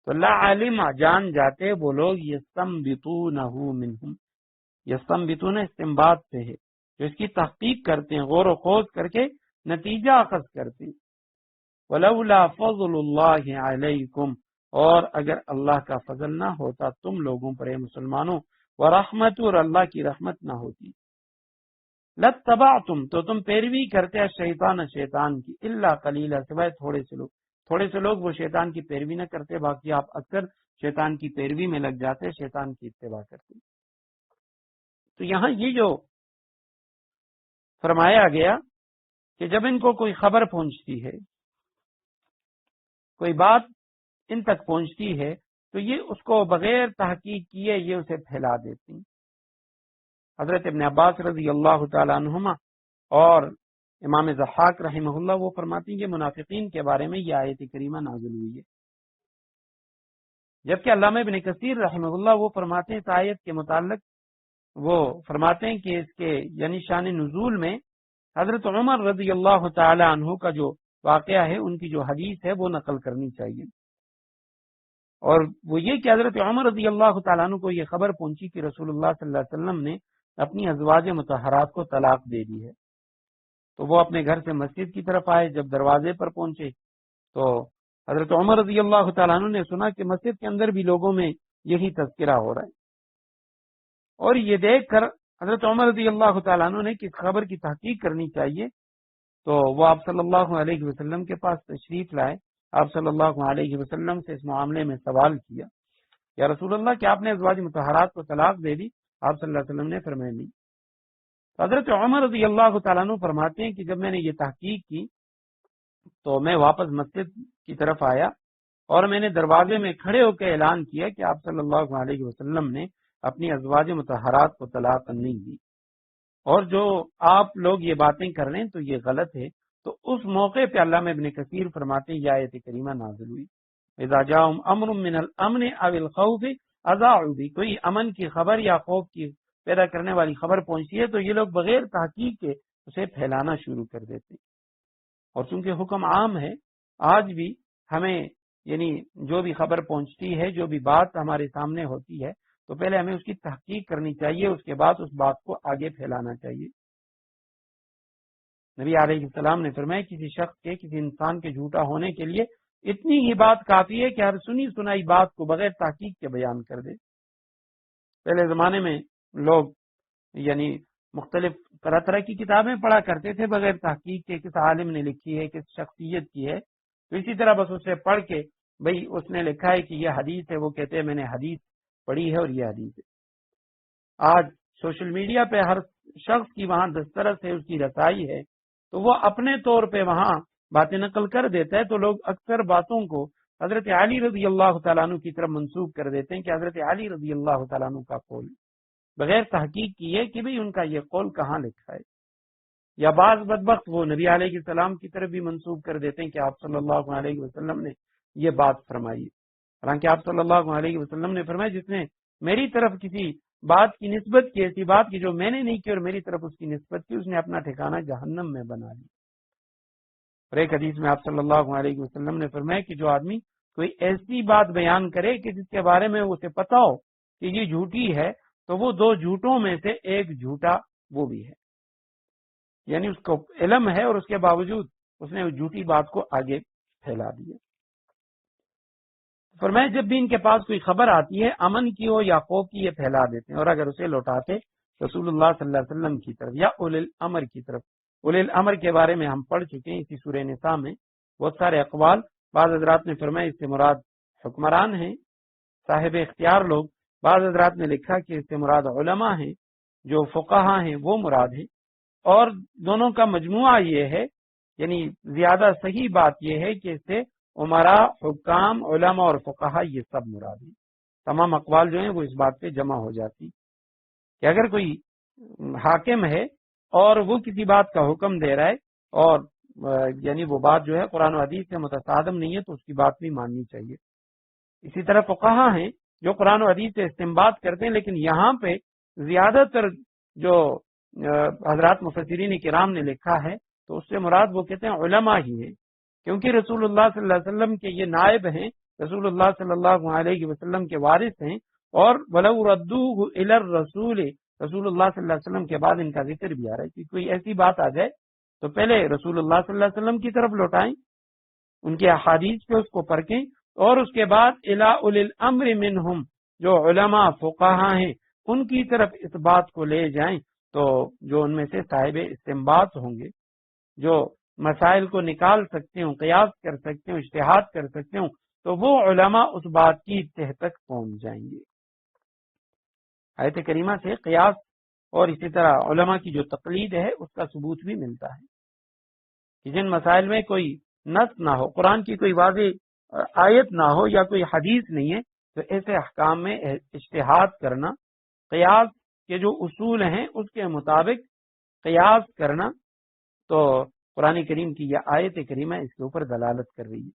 تو لَعَلِمَ، جان جاتے وہ لوگ، يَسْتَنبِطُونَهُ مِنْهُمْ، یستنبطون استنباط سے ہے، جو اس کی تحقیق کرتے ہیں، غور و خوض کر کے نتیجہ اخذ کرتے ہیں۔ ولولا فضل اللہ علیکم، اور اگر اللہ کا فضل نہ ہوتا تم لوگوں پر، اے مسلمانوں، ورحمت، اور اللہ کی رحمت نہ ہوتی، لاتبعتم، تو تم پیروی کرتے ہیں شیطان کی، الا قلیلا، سوائے تھوڑے سے لوگ وہ شیطان کی پیروی نہ کرتے، باقی آپ اکثر شیطان کی پیروی میں لگ جاتے، شیطان کی اتباع کرتے۔ تو یہاں یہ جو فرمایا گیا کہ جب ان کو کوئی خبر پہنچتی ہے، کوئی بات ان تک پہنچتی ہے، تو یہ اس کو بغیر تحقیق کیے یہ اسے پھیلا دیتی ہیں۔ حضرت ابن عباس رضی اللہ تعالی عنہما اور امام ضحاک رحمہ اللہ وہ فرماتی ہیں کہ منافقین کے بارے میں یہ آیت کریمہ نازل ہوئی ہے، جبکہ علامہ ابن کثیر رحمہ اللہ وہ فرماتے ہیں اس آیت کے متعلق، وہ فرماتے ہیں کہ اس کے یعنی شان نزول میں حضرت عمر رضی اللہ تعالی عنہ کا جو واقعہ ہے، ان کی جو حدیث ہے وہ نقل کرنی چاہیے، اور وہ یہ کہ حضرت عمر رضی اللہ تعالیٰ عنہ کو یہ خبر پہنچی کہ رسول اللہ صلی اللہ علیہ وسلم نے اپنی ازواج مطہرات کو طلاق دے دی ہے، تو وہ اپنے گھر سے مسجد کی طرف آئے، جب دروازے پر پہنچے تو حضرت عمر رضی اللہ تعالیٰ عنہ نے سنا کہ مسجد کے اندر بھی لوگوں میں یہی تذکرہ ہو رہا ہے، اور یہ دیکھ کر حضرت عمر رضی اللہ تعالیٰ عنہ نے کہ خبر کی تحقیق کرنی چاہیے، تو وہ آپ صلی اللہ علیہ وسلم کے پاس تشریف لائے، آپ صلی اللہ علیہ وسلم سے اس معاملے میں سوال کیا، یا رسول اللہ کہ آپ نے ازواج مطہرات کو طلاق دے دی؟ آپ صلی اللہ علیہ وسلم نے فرمایا نہیں۔ حضرت عمر رضی اللہ تعالیٰ عنہ فرماتے ہیں کہ جب میں نے یہ تحقیق کی تو میں واپس مسجد کی طرف آیا، اور میں نے دروازے میں کھڑے ہو کے اعلان کیا کہ آپ صلی اللہ علیہ وسلم نے اپنی ازواج مطہرات کو طلاق نہیں دی، اور جو آپ لوگ یہ باتیں کر رہے ہیں تو یہ غلط ہے۔ تو اس موقع پہ علامہ ابن کثیر فرماتے ہیں یہ آیت کریمہ نازل ہوئی، اذا جاءهم امر من الامن او الخوف اذاعوا به، کوئی امن کی خبر یا خوف کی پیدا کرنے والی خبر پہنچتی ہے تو یہ لوگ بغیر تحقیق کے اسے پھیلانا شروع کر دیتے ہیں۔ اور چونکہ حکم عام ہے، آج بھی ہمیں یعنی جو بھی خبر پہنچتی ہے، جو بھی بات ہمارے سامنے ہوتی ہے، تو پہلے ہمیں اس کی تحقیق کرنی چاہیے، اس کے بعد اس بات کو آگے پھیلانا چاہیے۔ نبی علیہ السلام نے فرمایا کسی شخص کے، کسی انسان کے جھوٹا ہونے کے لیے اتنی ہی بات کافی ہے کہ ہر سنی سنائی بات کو بغیر تحقیق کے بیان کر دے۔ پہلے زمانے میں لوگ یعنی مختلف طرح طرح کی کتابیں پڑھا کرتے تھے بغیر تحقیق کے کس عالم نے لکھی ہے، کس شخصیت کی ہے، تو اسی طرح بس اسے پڑھ کے بھئی اس نے لکھا ہے کہ یہ حدیث ہے، وہ کہتے ہیں میں نے حدیث پڑھی ہے اور یہ حدیث ہے۔ آج سوشل میڈیا پہ ہر شخص کی وہاں دسترس ہے، اس کی رسائی ہے، تو وہ اپنے طور پہ وہاں باتیں نقل کر دیتا ہے، تو لوگ اکثر باتوں کو حضرت علی رضی اللہ تعالیٰ عنہ کی طرف منسوب کر دیتے ہیں کہ حضرت علی رضی اللہ تعالیٰ عنہ کا قول، بغیر تحقیق کیے کہ بھئی ان کا یہ قول کہاں لکھا ہے۔ یا بعض بدبخت وہ نبی علیہ السلام کی طرف بھی منسوب کر دیتے ہیں کہ آپ صلی اللہ علیہ وسلم نے یہ بات فرمائی، حالانکہ آپ صلی اللہ علیہ وسلم نے فرمایا جس نے میری طرف کسی بات کی نسبت کی، ایسی بات کی جو میں نے نہیں کی اور میری طرف اس کی نسبت کی، اس نے اپنا ٹھکانہ جہنم میں بنا لیا۔ اور ایک حدیث میں آپ صلی اللہ علیہ وسلم نے فرمایا کہ جو آدمی کوئی ایسی بات بیان کرے کہ جس کے بارے میں اسے پتا ہو کہ یہ جھوٹی ہے، تو وہ دو جھوٹوں میں سے ایک جھوٹا وہ بھی ہے، یعنی اس کو علم ہے اور اس کے باوجود اس نے جھوٹی بات کو آگے پھیلا دیا۔ فرمایا جب بھی ان کے پاس کوئی خبر آتی ہے امن کی ہو یا خوف کی، یہ پھیلا دیتے ہیں، اور اگر اسے لوٹاتے رسول اللہ صلی اللہ علیہ وسلم کی طرف یا اولی الامر کی طرف۔ اولی الامر کے بارے میں ہم پڑھ چکے ہیں اسی سورہ نساء میں، بہت سارے اقوال، بعض حضرات نے فرمایا اس سے مراد حکمران ہیں، صاحب اختیار لوگ، بعض حضرات نے لکھا کہ اس سے مراد علماء ہیں، جو فقہا ہیں وہ مراد ہیں، اور دونوں کا مجموعہ یہ ہے، یعنی زیادہ صحیح بات یہ ہے کہ اس سے عمراء، حکام، علماء اور فقہا یہ سب مراد ہیں۔ تمام اقوال جو ہیں وہ اس بات پہ جمع ہو جاتی کہ اگر کوئی حاکم ہے اور وہ کسی بات کا حکم دے رہا ہے اور یعنی وہ بات جو ہے قرآن و حدیث سے متصادم نہیں ہے تو اس کی بات بھی ماننی چاہیے۔ اسی طرح فقہا ہیں جو قرآن و حدیث سے استنباط کرتے ہیں، لیکن یہاں پہ زیادہ تر جو حضرات مفسرین کرام نے لکھا ہے تو اس سے مراد وہ کہتے ہیں علماء ہی ہیں، کیونکہ رسول اللہ صلی اللہ علیہ وسلم کے یہ نائب ہیں، رسول اللہ صلی اللہ علیہ وسلم کے وارث ہیں، اور وَلَوْ رَدُّوهُ إِلَى الرَّسُولِ، رسول اللہ صلی اللہ علیہ وسلم کے بعد ان کا ذکر بھی آ رہا ہے کہ کوئی ایسی بات آ جائے تو پہلے رسول اللہ صلی اللہ علیہ وسلم کی طرف لوٹائیں، ان کے احادیث پہ اس کو پرکھیں، اور اس کے بعد إِلَى أُولِي الْأَمْرِ مِنْهُمْ، جو علماء فقہا ہیں ان کی طرف اس بات کو لے جائیں، تو جو ان میں سے صاحب استنباط ہوں گے، جو مسائل کو نکال سکتے ہوں، قیاس کر سکتے ہوں، اجتہاد کر سکتے ہوں، تو وہ علماء اس بات کی تہ تک پہنچ جائیں گے۔ آیت کریمہ سے قیاس اور اسی طرح علماء کی جو تقلید ہے اس کا ثبوت بھی ملتا ہے کہ جن مسائل میں کوئی نص نہ ہو، قرآن کی کوئی واضح آیت نہ ہو یا کوئی حدیث نہیں ہے، تو ایسے احکام میں اجتہاد کرنا، قیاس کے جو اصول ہیں اس کے مطابق قیاس کرنا، تو قرآن کریم کی یہ آیت کریمہ اس کے اوپر دلالت کر رہی ہے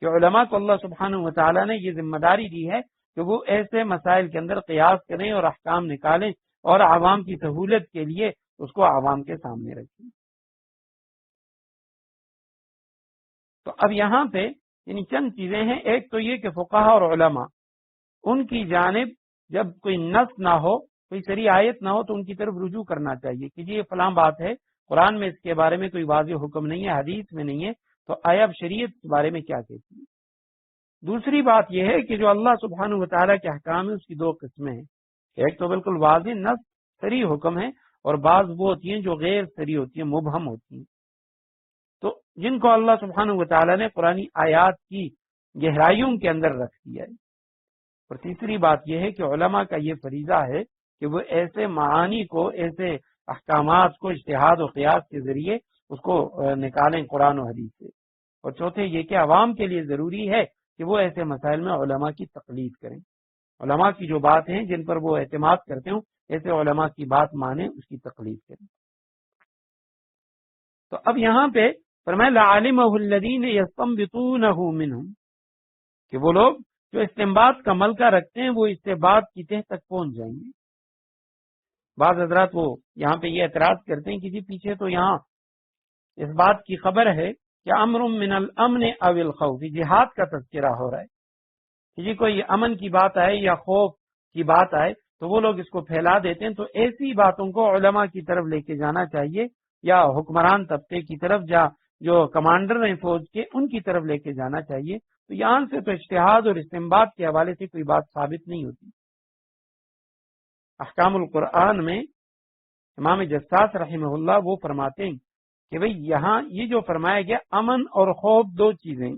کہ علماء کو اللہ سبحانہ و تعالیٰ نے یہ ذمہ داری دی ہے کہ وہ ایسے مسائل کے اندر قیاس کریں اور احکام نکالیں اور عوام کی سہولت کے لیے اس کو عوام کے سامنے رکھیں۔ تو اب یہاں پہ یعنی چند چیزیں ہیں، ایک تو یہ کہ فقہا اور علماء ان کی جانب جب کوئی نص نہ ہو، کوئی صریح آیت نہ ہو، تو ان کی طرف رجوع کرنا چاہیے کہ یہ فلاں بات ہے، قرآن میں اس کے بارے میں کوئی واضح حکم نہیں ہے، حدیث میں نہیں ہے، تو آیا اب شریعت کے بارے میں کیا کہتی ہے۔ دوسری بات یہ ہے کہ جو اللہ سبحانہ و تعالیٰ کے احکام ہیں اس کی دو قسمیں ہیں، ایک تو بالکل واضح نص صریح حکم ہے، اور بعض وہ ہوتی ہیں جو غیر صریح ہوتی ہیں، مبہم ہوتی ہیں، تو جن کو اللہ سبحانہ و تعالیٰ نے قرآنی آیات کی گہرائیوں کے اندر رکھ دیا ہے۔ اور تیسری بات یہ ہے کہ علماء کا یہ فریضہ ہے کہ وہ ایسے معانی کو، ایسے احکامات کو اجتہاد و قیاس کے ذریعے اس کو نکالیں قرآن و حدیث سے۔ اور چوتھے یہ کہ عوام کے لیے ضروری ہے کہ وہ ایسے مسائل میں علماء کی تقلید کریں، علماء کی جو بات ہیں جن پر وہ اعتماد کرتے ہوں، ایسے علماء کی بات مانیں، اس کی تقلید کریں۔ تو اب یہاں پہ فرمایا لَعَلِمَهُ الَّذِينَ يَسْتَنبِطُونَهُ مِنْهُمْ، کہ وہ لوگ جو استنباط کا ملکہ رکھتے ہیں وہ اس سے بات کی تہ تک پہنچ جائیں گے۔ بعض حضرات وہ یہاں پہ یہ اعتراض کرتے ہیں کہ جی پیچھے تو یہاں اس بات کی خبر ہے کہ امر من الامن او الخوف، جہاد کا تذکرہ ہو رہا ہے کہ جی کوئی امن کی بات آئے یا خوف کی بات آئے تو وہ لوگ اس کو پھیلا دیتے ہیں، تو ایسی باتوں کو علماء کی طرف لے کے جانا چاہیے، یا حکمران طبقے کی طرف، جو کمانڈر ہیں فوج کے ان کی طرف لے کے جانا چاہیے۔ تو یہاں سے تو اجتہاد اور استنباط کے حوالے سے کوئی بات ثابت نہیں ہوتی، احکام القرآن میں امام جساس رحمہ اللہ وہ فرماتے ہیں کہ بھئی یہاں یہ جو فرمایا گیا امن اور خوف دو چیزیں،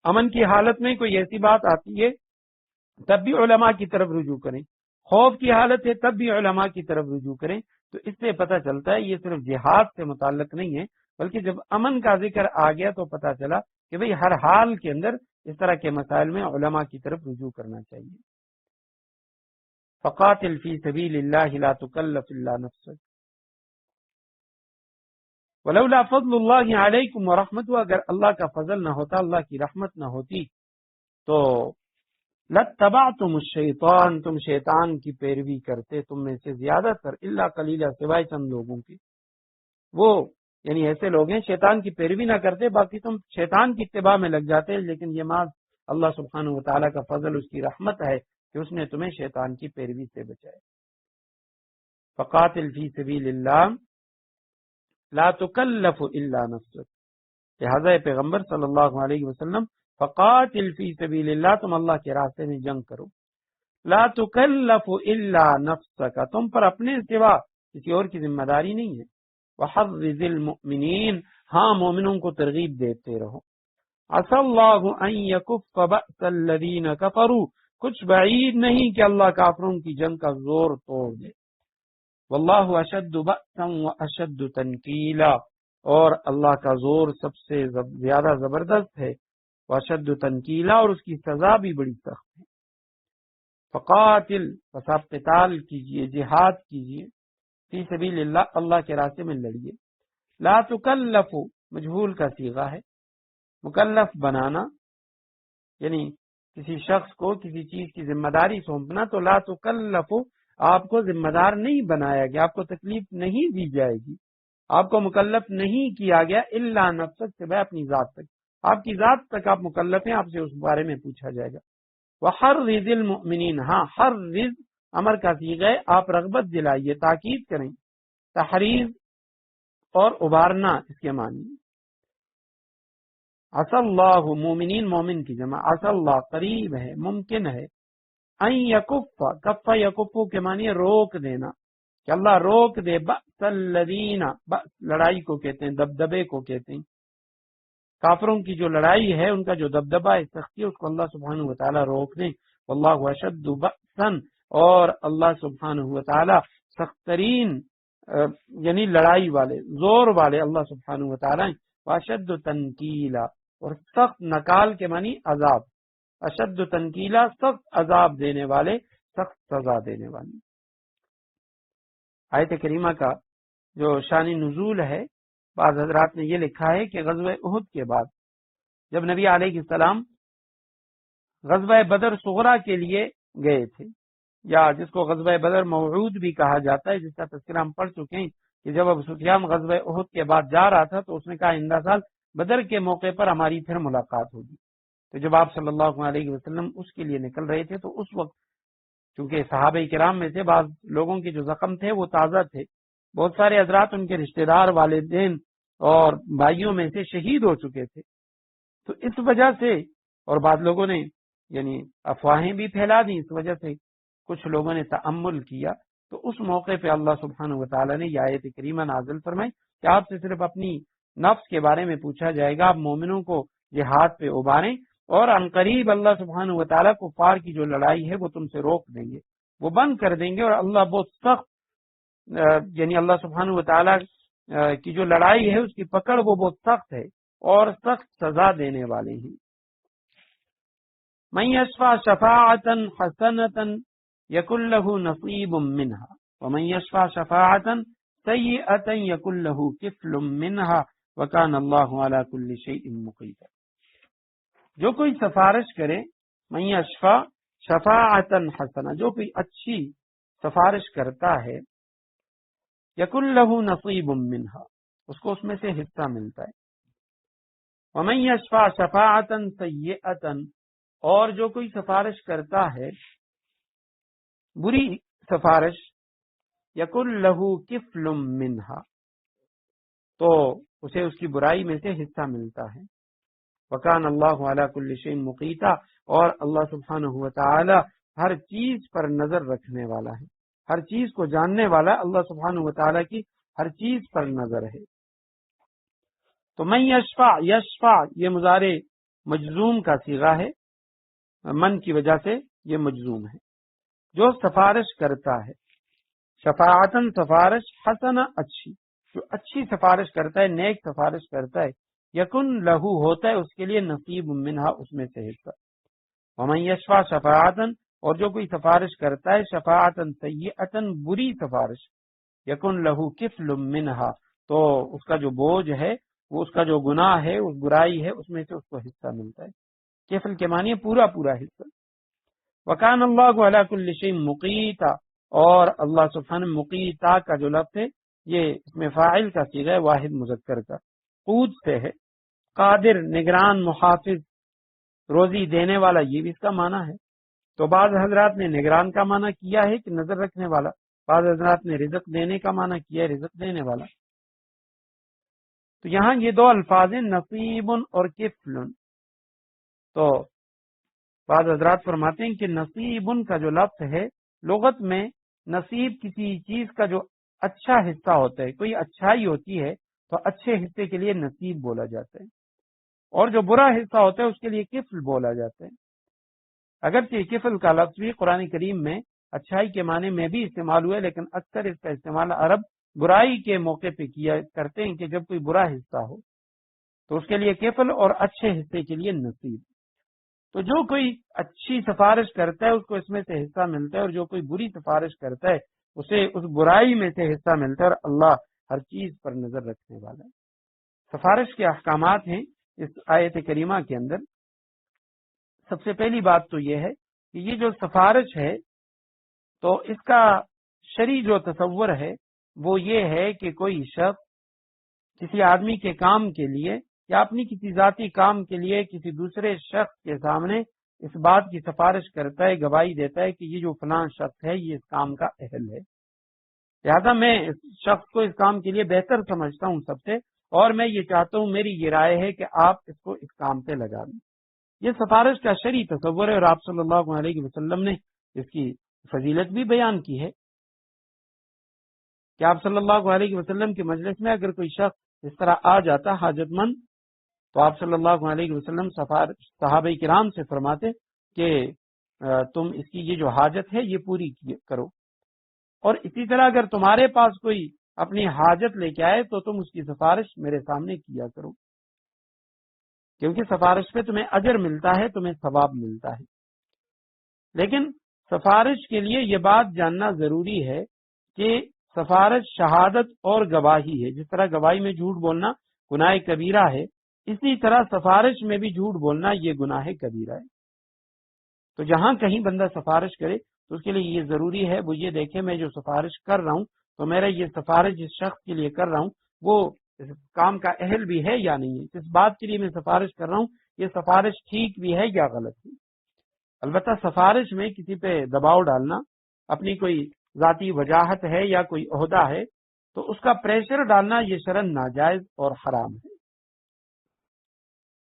امن کی حالت میں کوئی ایسی بات آتی ہے تب بھی علماء کی طرف رجوع کریں، خوف کی حالت ہے تب بھی علماء کی طرف رجوع کریں. تو اس سے پتہ چلتا ہے یہ صرف جہاد سے متعلق نہیں ہے، بلکہ جب امن کا ذکر آ گیا تو پتہ چلا کہ بھئی ہر حال کے اندر اس طرح کے مسائل میں علماء کی طرف رجوع کرنا چاہیے. فقاتل فی سبیل اللہ لا تکلف الا نفسک ولولا فضل اللہ علیکم ورحمتہ، اگر اللہ کا فضل نہ ہوتا، اللہ کی رحمت نہ ہوتی تو لَاتَّبَعْتُمُ الشَّيْطَانَ، تم شیطان کی پیروی کرتے، تم میں سے زیادہ تر، الا قلیلا، سوائے چند لوگوں کی. وہ یعنی ایسے لوگ ہیں شیطان کی پیروی نہ کرتے، باقی تم شیطان کی اتباع میں لگ جاتے. لیکن یہ محض اللہ سبحانہ و تعالیٰ کا فضل، اس کی رحمت ہے کہ اس نے تمہیں شیطان کی پیروی سے بچایا. فقاتل فی سبیل اللہ لا تکلف الا نفسک، لہذا پیغمبر صلی اللہ علیہ وسلم فقاتل فی سبیل اللہ، تم اللہ کے راستے میں جنگ کرو. لا تکلف الا نفسک، تم پر اپنے سوا کسی اور کی ذمہ داری نہیں ہے. وحرض المؤمنین، ہاں مومنوں کو ترغیب دیتے رہو. عسى اللہ ان یکف بأس الذین کفروا، کچھ بعید نہیں کہ اللہ کافروں کی جنگ کا زور توڑ دے. واللہ اشد بأسا واشد تنکیلا، اور اللہ کا زور سب سے زیادہ زبردست ہے، واشد تنکیلا، اور اس کی سزا بھی بڑی سخت ہے. فقاتل، بس آپ قتال کیجئے، جہاد کیجئے، فی سبیل اللہ، اللہ کے راستے میں لڑیے. لا تکلف مجہول کا صیغہ ہے، مکلف بنانا یعنی کسی شخص کو کسی چیز کی ذمہ داری سونپنا، تو لا تکلف، آپ کو ذمہ دار نہیں بنایا گیا، آپ کو تکلیف نہیں دی جائے گی، آپ کو مکلف نہیں کیا گیا، الا نفسک، سے اپنی ذات تک، آپ کی ذات تک آپ مکلف ہیں، آپ سے اس بارے میں پوچھا جائے گا. وحرض المؤمنین، ہاں حرض امر کا صیغہ ہے، آپ رغبت دلائیے، تاکید کریں. تحریض اور ابارنا اس کے معنی. عسى اللہ، مومنین مومن کی جمع، عسى اللہ قریب ہے، ممکن ہے. ان یکف، کف یکف کے معنی روک دینا، کہ اللہ روک دے. بأس الذین، بأس لڑائی کو کہتے ہیں، دبدبے کو کہتے ہیں. کافروں کی جو لڑائی ہے، ان کا جو دبدبہ ہے، سختی، اس کو اللہ سبحانہ و تعالیٰ روک دیں. واللہ اشد بأسا، اور اللہ سبحانہ و تعالیٰ سخت ترین یعنی لڑائی والے، زور والے اللہ سبحانہ و تعالیٰ. واشد تنکیلا، اور سخت نکال کے معنی عذاب، اشد تنکیلا، سخت عذاب دینے والے، سخت سزا دینے والے. آیت کریمہ کا جو شان نزول ہے، بعض حضرات نے یہ لکھا ہے کہ غزوہ احد کے بعد جب نبی علیہ السلام غزوہ بدر صغرا کے لیے گئے تھے، یا جس کو غزوہ بدر موعود بھی کہا جاتا ہے، جس کا تذکرہ ہم پڑھ چکے ہیں کہ جب ابو سفیان غزوہ احد کے بعد جا رہا تھا تو اس نے کہا آئندہ سال بدر کے موقع پر ہماری پھر ملاقات ہوگی. تو جب آپ صلی اللہ علیہ وسلم اس کے لیے نکل رہے تھے تو اس وقت چونکہ صحابہ کرام میں سے بعض لوگوں کے جو زخم تھے وہ تازہ تھے، بہت سارے حضرات ان کے رشتہ دار، والدین اور بھائیوں میں سے شہید ہو چکے تھے. تو اس وجہ سے، اور بعض لوگوں نے یعنی افواہیں بھی پھیلا دی، اس وجہ سے کچھ لوگوں نے تأمل کیا. تو اس موقع پہ اللہ سبحانہ و تعالیٰ نے یہ آیت کریمہ نازل فرمائی کہ آپ سے صرف اپنی نفس کے بارے میں پوچھا جائے گا، آپ مومنوں کو جہاد پہ اباریں، اور عنقریب اللہ سبحانہ و تعالیٰ کفار کی جو لڑائی ہے وہ تم سے روک دیں گے، وہ بند کر دیں گے. اور اللہ بہت سخت یعنی اللہ سبحانہ و تعالیٰ کی جو لڑائی ہے اس کی پکڑ وہ بہت سخت ہے اور سخت سزا دینے والے ہیں. من یشفع شفاعتا حسنتا یکن له نصیب منها ومن یشفع شفاعتا سیئتا یکن له کفل منها وکان اللہ علی کل شیء مقیتا. جو کوئی سفارش کرے، من یشفع شفاعتا حسنا، جو کوئی اچھی سفارش کرتا ہے، یکن له نصیب منها، اس کو اس میں سے حصہ ملتا ہے. ومن یشفع شفاعتا سیئتا، اور جو کوئی سفارش کرتا ہے بری سفارش، یکن لہ کفل منہا، تو اسے اس کی برائی میں سے حصہ ملتا ہے. وکان اللہ علی کل شیء مقیتا، اور اللہ سبحانہ و تعالی ہر چیز پر نظر رکھنے والا ہے، ہر چیز کو جاننے والا اللہ سبحانہ و تعالیٰ کی ہر چیز پر نظر ہے۔ تو من یشفع، یشفع یہ مضارع مجزوم کا صیغہ ہے، من کی وجہ سے یہ مجزوم ہے، جو سفارش کرتا ہے، شفاعتن سفارش، حسنہ اچھی، جو اچھی سفارش کرتا ہے، نیک سفارش کرتا ہے، یکن لہو ہوتا ہے اس کے لیے نصیب منہا اس میں سے حصہ، ومن یشفع شفاعتن اور جو کوئی سفارش کرتا ہے شفاعتن سیئتن بری سفارش، یکن لہو کفل منہا تو اس کا جو بوجھ ہے، وہ اس کا جو گناہ ہے، اس برائی ہے، اس میں سے اس کو حصہ ملتا ہے۔ کفل کے معنی پورا پورا حصہ۔ وکان اللہ علی کل شیء مقیتا، اور اللہ سبحانہ مقیتا کا جو لفظ ہے یہ اس میں فاعل کا صیغہ ہے، واحد مذکر کا، قوت سے ہے، قادر نگران محافظ روزی دینے والا، یہ بھی اس کا معنی ہے۔ تو بعض حضرات نے نگران کا معنی کیا ہے کہ نظر رکھنے والا، بعض حضرات نے رزق دینے کا معنی کیا ہے رزق دینے والا۔ تو یہاں یہ دو الفاظ ہیں نصیب اور کفل۔ تو بعض حضرات فرماتے ہیں کہ نصیب کا جو لفظ ہے لغت میں نصیب کسی چیز کا جو اچھا حصہ ہوتا ہے، کوئی اچھائی ہوتی ہے تو اچھے حصے کے لیے نصیب بولا جاتا ہے، اور جو برا حصہ ہوتا ہے اس کے لیے کفل بولا جاتا ہے۔ اگرچہ کفل کا لفظ بھی قرآن کریم میں اچھائی کے معنی میں بھی استعمال ہوا ہے، لیکن اکثر اس کا استعمال عرب برائی کے موقع پہ کیا کرتے ہیں کہ جب کوئی برا حصہ ہو تو اس کے لیے کفل اور اچھے حصے کے لیے نصیب۔ تو جو کوئی اچھی سفارش کرتا ہے اس کو اس میں سے حصہ ملتا ہے، اور جو کوئی بری سفارش کرتا ہے اسے اس برائی میں سے حصہ ملتا ہے، اور اللہ ہر چیز پر نظر رکھنے والا ہے۔ سفارش کے احکامات ہیں اس آیت کریمہ کے اندر۔ سب سے پہلی بات تو یہ ہے کہ یہ جو سفارش ہے تو اس کا شرعی جو تصور ہے وہ یہ ہے کہ کوئی شخص کسی آدمی کے کام کے لیے یا اپنی کسی ذاتی کام کے لیے کسی دوسرے شخص کے سامنے اس بات کی سفارش کرتا ہے، گواہی دیتا ہے کہ یہ جو فلاں شخص ہے یہ اس کام کا اہل ہے، لہذا میں اس شخص کو اس کام کے لیے بہتر سمجھتا ہوں سب سے، اور میں یہ چاہتا ہوں، میری یہ رائے ہے کہ آپ اس کو اس کام پہ لگا دیں۔ یہ سفارش کا شرعی تصور ہے، اور آپ صلی اللہ علیہ وسلم نے اس کی فضیلت بھی بیان کی ہے کہ آپ صلی اللہ علیہ وسلم کے مجلس میں اگر کوئی شخص اس طرح آ جاتا حاجت مند تو آپ صلی اللہ علیہ وسلم صحابہ کرام سے فرماتے کہ تم اس کی یہ جو حاجت ہے یہ پوری کرو، اور اسی طرح اگر تمہارے پاس کوئی اپنی حاجت لے کے آئے تو تم اس کی سفارش میرے سامنے کیا کرو، کیونکہ سفارش پہ تمہیں اجر ملتا ہے، تمہیں ثواب ملتا ہے۔ لیکن سفارش کے لیے یہ بات جاننا ضروری ہے کہ سفارش شہادت اور گواہی ہے، جس طرح گواہی میں جھوٹ بولنا گناہ کبیرہ ہے، اسی طرح سفارش میں بھی جھوٹ بولنا یہ گناہ کبیرہ ہے۔ تو جہاں کہیں بندہ سفارش کرے تو اس کے لیے یہ ضروری ہے وہ یہ دیکھے میں جو سفارش کر رہا ہوں تو میرا یہ سفارش جس شخص کے لیے کر رہا ہوں وہ اس کام کا اہل بھی ہے یا نہیں ہے، اس بات کے لیے میں سفارش کر رہا ہوں یہ سفارش ٹھیک بھی ہے یا غلط ہے۔ البتہ سفارش میں کسی پہ دباؤ ڈالنا، اپنی کوئی ذاتی وجاہت ہے یا کوئی عہدہ ہے تو اس کا پریشر ڈالنا یہ شرعاً ناجائز اور حرام ہے۔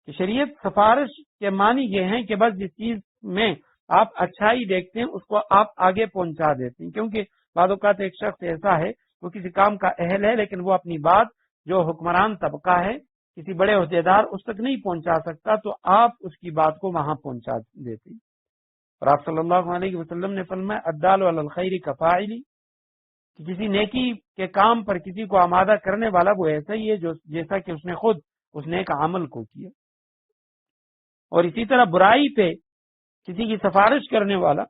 کہ شریعت سفارش کے معنی یہ ہیں کہ بس جس چیز میں آپ اچھائی دیکھتے ہیں اس کو آپ آگے پہنچا دیتے ہیں، کیونکہ بعض اوقات ایک شخص ایسا ہے وہ کسی کام کا اہل ہے لیکن وہ اپنی بات جو حکمران طبقہ ہے کسی بڑے عہدیدار اس تک نہیں پہنچا سکتا تو آپ اس کی بات کو وہاں پہنچا دیتے ہیں۔ اور آپ صلی اللہ علیہ وسلم نے فرمایا الدال علی الخیر کفاعل، کہ کسی نیکی کے کام پر کسی کو آمادہ کرنے والا وہ ایسا ہی ہے جیسا کہ اس نے خود اس نیک عمل کو کیا۔ اور اسی طرح برائی پہ کسی کی سفارش کرنے والا،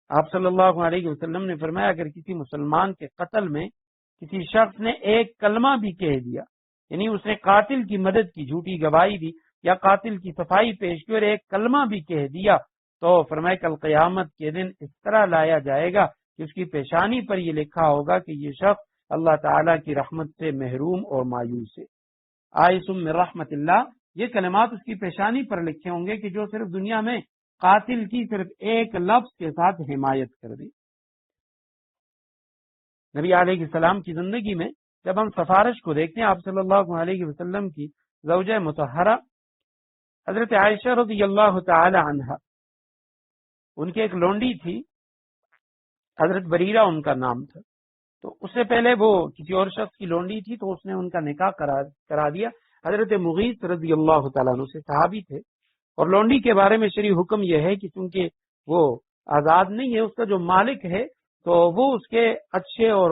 آپ صلی اللہ علیہ وسلم نے فرمایا اگر کسی مسلمان کے قتل میں کسی شخص نے ایک کلمہ بھی کہہ دیا، یعنی اس نے قاتل کی مدد کی، جھوٹی گواہی دی یا قاتل کی صفائی پیش کی اور ایک کلمہ بھی کہہ دیا، تو فرمایا کل قیامت کے دن اس طرح لایا جائے گا کہ اس کی پیشانی پر یہ لکھا ہوگا کہ یہ شخص اللہ تعالیٰ کی رحمت سے محروم اور مایوس ہے۔ آئسم من رحمت اللہ، یہ کلمات اس کی پیشانی پر لکھے ہوں گے کہ جو صرف دنیا میں قاتل کی صرف ایک لفظ کے ساتھ حمایت کر دی۔ نبی علیہ السلام کی زندگی میں جب ہم سفارش کو دیکھتے ہیں، آپ صلی اللہ علیہ وسلم کی زوجہ مطہرہ حضرت عائشہ رضی اللہ تعالی عنہا ان کی ایک لونڈی تھی، حضرت بریرہ ان کا نام تھا، تو اس سے پہلے وہ کسی اور شخص کی لونڈی تھی تو اس نے ان کا نکاح کرا دیا حضرت مغیث رضی اللہ تعالیٰ عنہ سے، صحابی تھے. اور لونڈی کے بارے میں شرعی حکم یہ ہے کہ چونکہ وہ آزاد نہیں ہے، اس کا جو مالک ہے تو وہ اس کے اچھے اور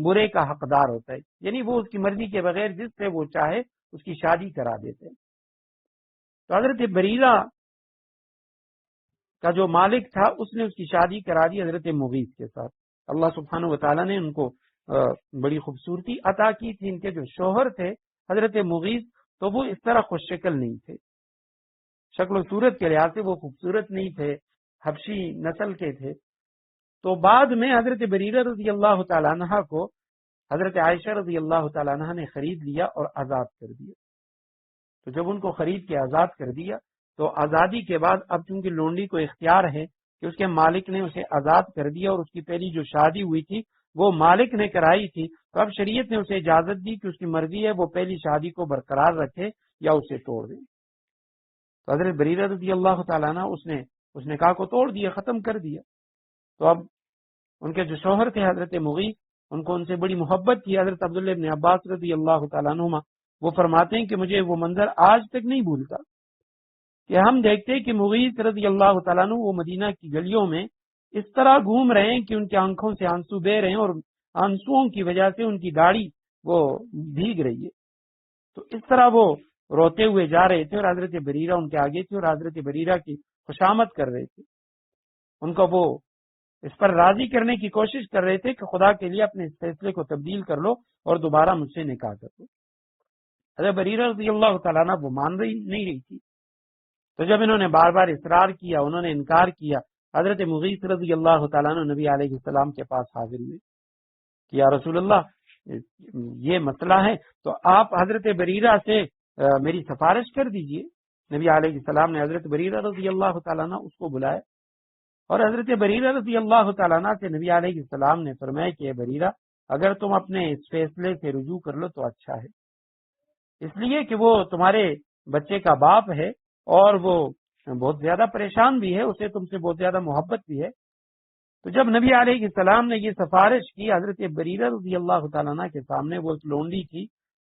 برے کا حقدار ہوتا ہے، یعنی وہ اس کی مرضی کے بغیر جس سے وہ چاہے اس کی شادی کرا دیتے ہیں. تو حضرت بریرہ کا جو مالک تھا اس نے اس کی شادی کرا دی حضرت مغیث کے ساتھ. اللہ سبحانہ و تعالیٰ نے ان کو بڑی خوبصورتی عطا کی تھی. ان کے جو شوہر تھے حضرت مغیث تو وہ اس طرح خوش شکل نہیں تھے، شکل و صورت کے لحاظ سے وہ خوبصورت نہیں تھے، حبشی نسل کے تھے. تو بعد میں حضرت بریرہ رضی اللہ تعالیٰ عنہ کو حضرت عائشہ رضی اللہ تعالیٰ عنہ نے خرید لیا اور آزاد کر دیا. تو جب ان کو خرید کے آزاد کر دیا تو آزادی کے بعد اب چونکہ لونڈی کو اختیار ہے کہ اس کے مالک نے اسے آزاد کر دیا اور اس کی پہلی جو شادی ہوئی تھی وہ مالک نے کرائی تھی، تو اب شریعت نے اسے اجازت دی کہ اس کی مرضی ہے وہ پہلی شادی کو برقرار رکھے یا اسے توڑ دے. تو حضرت بریرہ رضی اللہ تعالیٰ عنہ اس نکاح کو توڑ دیا، ختم کر دیا. تو اب ان کے جو شوہر تھے حضرت مغیث، ان کو ان سے بڑی محبت تھی. حضرت عبداللہ ابن عباس رضی اللہ تعالیٰ عنہما وہ فرماتے ہیں کہ مجھے وہ منظر آج تک نہیں بھولتا کہ ہم دیکھتے کہ مغیث رضی اللہ تعالیٰ عنہ وہ مدینہ کی گلیوں میں اس طرح گھوم رہے ہیں کہ ان کی آنکھوں سے آنسو بہ رہے ہیں اور آنسوؤں کی وجہ سے ان کی داڑھی وہ بھیگ رہی ہے. تو اس طرح وہ روتے ہوئے جا رہے تھے اور حضرت بریرہ ان کے آگے تھے اور حضرت بریرہ کی خوشامد کر رہے تھے. ان کو وہ اس پر راضی کرنے کی کوشش کر رہے تھے کہ خدا کے لیے اپنے اس فیصلے کو تبدیل کر لو اور دوبارہ مجھ سے نکاح کر لو. حضرت بریرہ رضی اللہ تعالیٰ عنہ وہ مان نہیں رہی تھی. تو جب انہوں نے بار بار اصرار کیا، انہوں نے انکار کیا، حضرت مغیث رضی اللہ تعالیٰ عنہ نبی علیہ السلام کے پاس حاضر ہوئے کہ یا رسول اللہ یہ مسئلہ ہے تو آپ حضرت بریرہ سے میری سفارش کر دیجئے. نبی علیہ السلام نے حضرت بریرہ رضی اللہ تعالیٰ عنہ اس کو بلایا اور حضرت بریرہ رضی اللہ تعالیٰ عنہ سے نبی علیہ السلام نے فرمایا کہ بریرہ اگر تم اپنے اس فیصلے سے رجوع کر لو تو اچھا ہے، اس لیے کہ وہ تمہارے بچے کا باپ ہے اور وہ بہت زیادہ پریشان بھی ہے، اسے تم سے بہت زیادہ محبت بھی ہے. تو جب نبی علیہ السلام نے یہ سفارش کی حضرت بریرہ رضی اللہ تعالیٰ عنہ کے سامنے، وہ ایک لونڈی تھی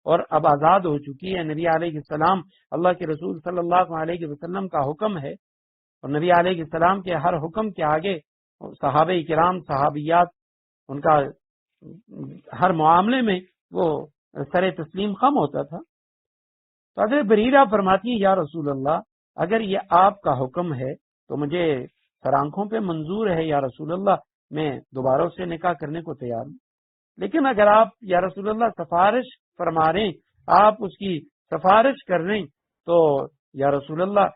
اور اب آزاد ہو چکی ہے. نبی علیہ السلام اللہ کے رسول صلی اللہ علیہ وسلم کا حکم ہے اور نبی علیہ السلام کے ہر حکم کے آگے صحابہ کرام صحابیات ان کا ہر معاملے میں وہ سر تسلیم خم ہوتا تھا. تو حضرت بریرہ فرماتی ہیں یا رسول اللہ اگر یہ آپ کا حکم ہے تو مجھے سر آنکھوں پہ منظور ہے یا رسول اللہ، میں دوبارہ اس سے نکاح کرنے کو تیار ہوں، لیکن اگر آپ یا رسول اللہ سفارش فرما رہے، آپ اس کی سفارش کر رہے تو یا رسول اللہ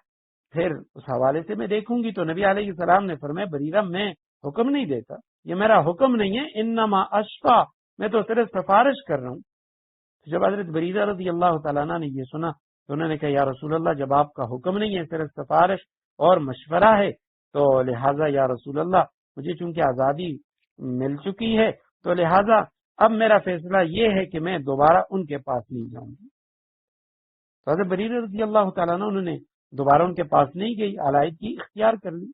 پھر اس حوالے سے میں دیکھوں گی. تو نبی علیہ السلام نے فرمایا بریرہ میں حکم نہیں دیتا، یہ میرا حکم نہیں ہے، انما اشفا، میں تو صرف سفارش کر رہا ہوں. جب حضرت بریرہ رضی اللہ تعالیٰ عنہ نے یہ سنا تو انہوں نے کہا یا رسول اللہ جب آپ کا حکم نہیں ہے، صرف سفارش اور مشورہ ہے، تو لہٰذا یا رسول اللہ مجھے چونکہ آزادی مل چکی ہے تو لہٰذا اب میرا فیصلہ یہ ہے کہ میں دوبارہ ان کے پاس نہیں جاؤں گی. تو حضرت بریرہ رضی اللہ تعالیٰ عنہ انہوں نے دوبارہ ان کے پاس نہیں گئی، علیحدگی اختیار کر لی.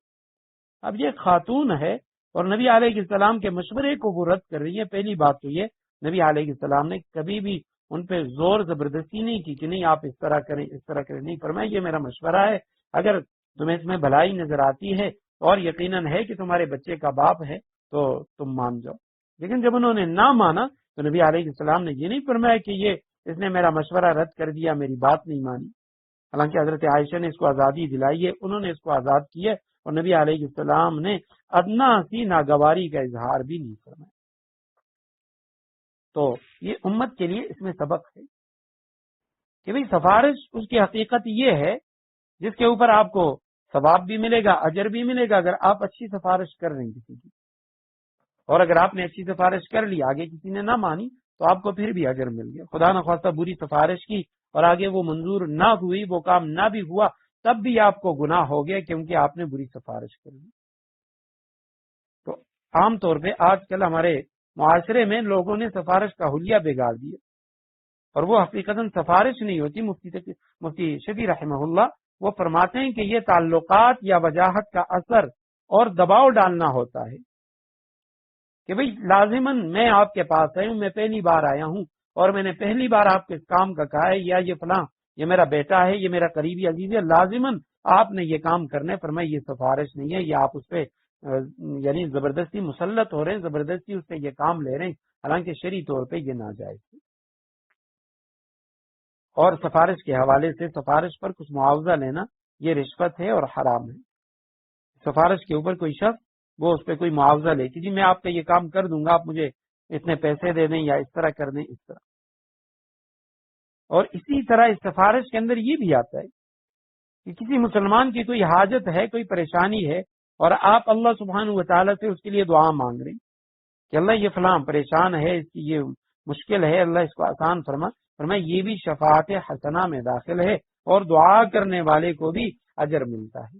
اب یہ خاتون ہے اور نبی علیہ السلام کے مشورے کو وہ رد کر رہی ہے. پہلی بات تو یہ نبی علیہ السلام نے کبھی بھی ان پہ زور زبردستی نہیں کی کہ نہیں آپ اس طرح کریں اس طرح کریں، نہیں فرمایا یہ میرا مشورہ ہے، اگر تمہیں اس میں بھلائی نظر آتی ہے اور یقیناً ہے کہ تمہارے بچے کا باپ ہے تو تم مان جاؤ. لیکن جب انہوں نے نہ مانا تو نبی علیہ السلام نے یہ نہیں فرمایا کہ یہ اس نے میرا مشورہ رد کر دیا، میری بات نہیں مانی. حالانکہ حضرت عائشہ نے اس کو آزادی دلائی ہے، انہوں نے اس کو آزاد کیا اور نبی علیہ السلام نے ادنا سی ناگواری کا اظہار بھی نہیں فرمایا. تو یہ امت کے لیے اس میں سبق ہے کہ بھئی سفارش اس کی حقیقت یہ ہے جس کے اوپر آپ کو ثواب بھی ملے گا، اجر بھی ملے گا اگر آپ اچھی سفارش کر رہے ہیں کسی کی، اور اگر آپ نے اچھی سفارش کر لی آگے کسی نے نہ مانی تو آپ کو پھر بھی اجر مل گیا. خدا نخواستہ بری سفارش کی اور آگے وہ منظور نہ ہوئی، وہ کام نہ بھی ہوا، تب بھی آپ کو گناہ ہو گیا کیونکہ آپ نے بری سفارش کر لی. تو عام طور پہ آج کل ہمارے معاشرے میں لوگوں نے سفارش کا حلیہ بگاڑ دیا اور وہ حقیقتاً سفارش نہیں ہوتی. مفتی شفیع رحمہ اللہ وہ فرماتے ہیں کہ یہ تعلقات یا وجاہت کا اثر اور دباؤ ڈالنا ہوتا ہے کہ بھئی لازماً میں آپ کے پاس آیا ہوں، میں پہلی بار آیا ہوں اور میں نے پہلی بار آپ کے کام کا کہا ہے، یا یہ فلاں یہ میرا بیٹا ہے، یہ میرا قریبی عزیز ہے، لازماً آپ نے یہ کام کرنے پر میں یہ سفارش نہیں ہے، یا آپ اس پہ یعنی زبردستی مسلط ہو رہے ہیں، زبردستی اس سے یہ کام لے رہے ہیں، حالانکہ شرعی طور پہ یہ ناجائز ہے۔ اور سفارش کے حوالے سے سفارش پر کچھ معاوضہ لینا یہ رشوت ہے اور حرام ہے۔ سفارش کے اوپر کوئی شخص وہ اس پہ کوئی معاوضہ لے کہ جی میں آپ کا یہ کام کر دوں گا، آپ مجھے اتنے پیسے دے دیں یا اس طرح کر دیں، اس طرح۔ اور اسی طرح اس سفارش کے اندر یہ بھی آتا ہے کہ کسی مسلمان کی کوئی حاجت ہے، کوئی پریشانی ہے، اور آپ اللہ سبحانہ و تعالیٰ سے اس کے لیے دعا مانگ رہے ہیں کہ اللہ یہ فلاں پریشان ہے، اس کی یہ مشکل ہے، اللہ اس کو آسان فرمائے، یہ بھی شفاعت حسنہ میں داخل ہے اور دعا کرنے والے کو بھی اجر ملتا ہے۔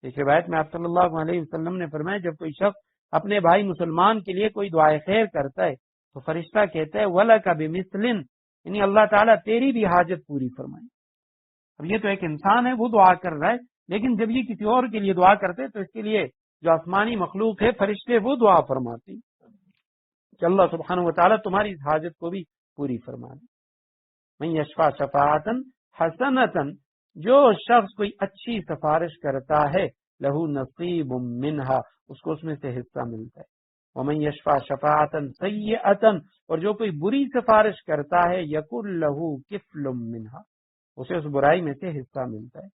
ایک روایت میں آپ صلی اللہ علیہ وسلم نے فرمایا جب کوئی شخص اپنے بھائی مسلمان کے لیے کوئی دعائے خیر کرتا ہے تو فرشتہ کہتا ہے وَلَكَ بِمِثْلٍ، یعنی اللہ تعالیٰ تیری بھی حاجت پوری فرمائے۔ اب یہ تو ایک انسان ہے وہ دعا کر رہا ہے، لیکن جب یہ کسی اور کے لیے دعا کرتے تو اس کے لیے جو آسمانی مخلوق ہے فرشتے وہ دعا فرماتے کہ اللہ سبحانہ و تعالیٰ تمہاری اس حاجت کو بھی پوری فرما دے۔ من یشفع شفاعتا حسنتا، جو شخص کوئی اچھی سفارش کرتا ہے لہو نصیب منہا، اس کو اس میں سے حصہ ملتا ہے۔ ومن یشفع شفاعتا سیئتا، اور جو کوئی بری سفارش کرتا ہے یکن لہو کفل منہا، اسے اس برائی میں سے حصہ ملتا ہے۔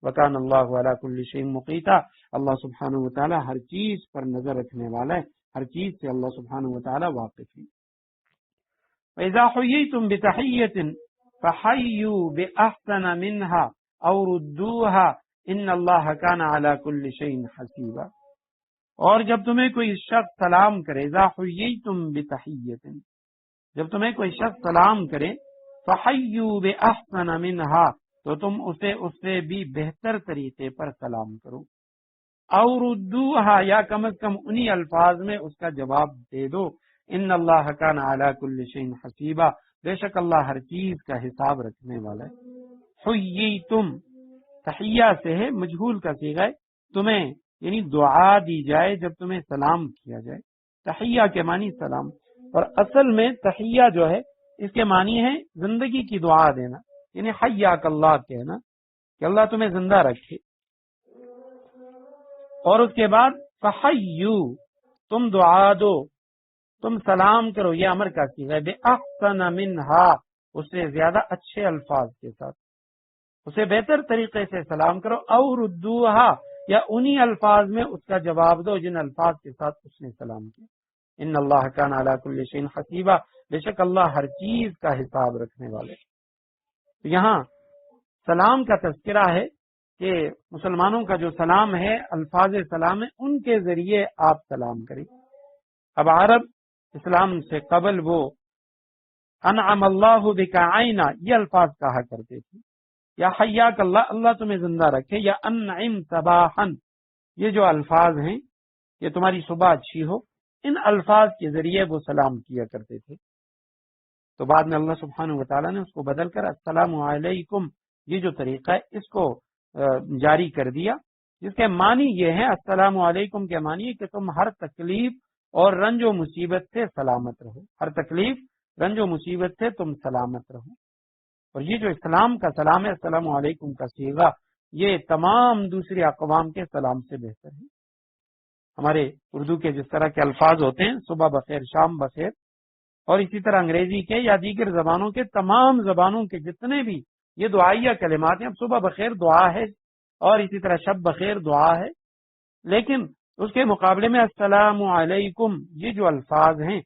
وکان اللہ علی کل شیء مقیتا، اللہ سبحانہ و تعالی ہر چیز پر نظر رکھنے والا ہے، ہر چیز سے اللہ سبحانہ و تعالی واقف ہے۔ وَإِذَا حُيِّيتُم بِتَحِيَّةٍ فَحَيُّوا بِأَحْسَنَ مِنْهَا أَوْ رُدُّوهَا إِنَّ اللَّهَ كَانَ عَلَى كُلِّ شَيْءٍ حَسِيبًا۔ اور جب تمہیں کوئی شخص سلام کرے، اذا حییتم بتحیۃ، جب تمہیں کوئی شخص سلام کرے، فحیوا باحسن منها، تو تم اسے اس سے بھی بہتر طریقے پر سلام کرو، او ردوها، یا کم از کم انہی الفاظ میں اس کا جواب دے دو، ان اللہ کان علی کل شیء حسیبا، بے شک اللہ ہر چیز کا حساب رکھنے والا ہے۔ حییتم تحیہ سے ہے، مجہول کا صیغہ ہے، تمہیں یعنی دعا دی جائے جب تمہیں سلام کیا جائے۔ تحیہ کے معنی سلام، اور اصل میں تحیہ جو ہے اس کے معنی ہے زندگی کی دعا دینا، یعنی حیاک اللہ کہنا کہ اللہ تمہیں زندہ رکھے۔ اور اس کے بعد فحیو، تم دعا دو، تم سلام کرو، یہ امر کا صیغہ ہے، بے احسن منہا، اس سے زیادہ اچھے الفاظ کے ساتھ، اسے بہتر طریقے سے سلام کرو، او ردوہا، یا انہی الفاظ میں اس کا جواب دو جن الفاظ کے ساتھ اس نے سلام کیا۔ ان اللہ کان علی کل شیء حسیبا، بے شک اللہ ہر چیز کا حساب رکھنے والے۔ یہاں سلام کا تذکرہ ہے کہ مسلمانوں کا جو سلام ہے، الفاظ سلام ہے، ان کے ذریعے آپ سلام کریں۔ اب عرب اسلام سے قبل وہ انعم اللہ بک عینا، یہ الفاظ کہا کرتے تھے، یا حیاک اللہ، اللہ تمہیں زندہ رکھے، یا انعم صباحا، یہ جو الفاظ ہیں کہ تمہاری صبح اچھی ہو، ان الفاظ کے ذریعے وہ سلام کیا کرتے تھے۔ تو بعد میں اللہ سبحانہ و تعالیٰ نے اس کو بدل کر السلام علیکم، یہ جو طریقہ ہے اس کو جاری کر دیا، جس کے معنی یہ ہے، السلام علیکم کے معنی ہے کہ تم ہر تکلیف اور رنج و مصیبت سے سلامت رہو، ہر تکلیف رنج و مصیبت سے تم سلامت رہو۔ اور یہ جو اسلام کا سلام ہے، السلام علیکم کا صیغہ، یہ تمام دوسری اقوام کے سلام سے بہتر ہے۔ ہمارے اردو کے جس طرح کے الفاظ ہوتے ہیں، صبح بخیر، شام بخیر، اور اسی طرح انگریزی کے یا دیگر زبانوں کے، تمام زبانوں کے جتنے بھی یہ دعائیہ کلمات ہیں، اب صبح بخیر دعا ہے اور اسی طرح شب بخیر دعا ہے، لیکن اس کے مقابلے میں السلام علیکم یہ جو الفاظ ہیں،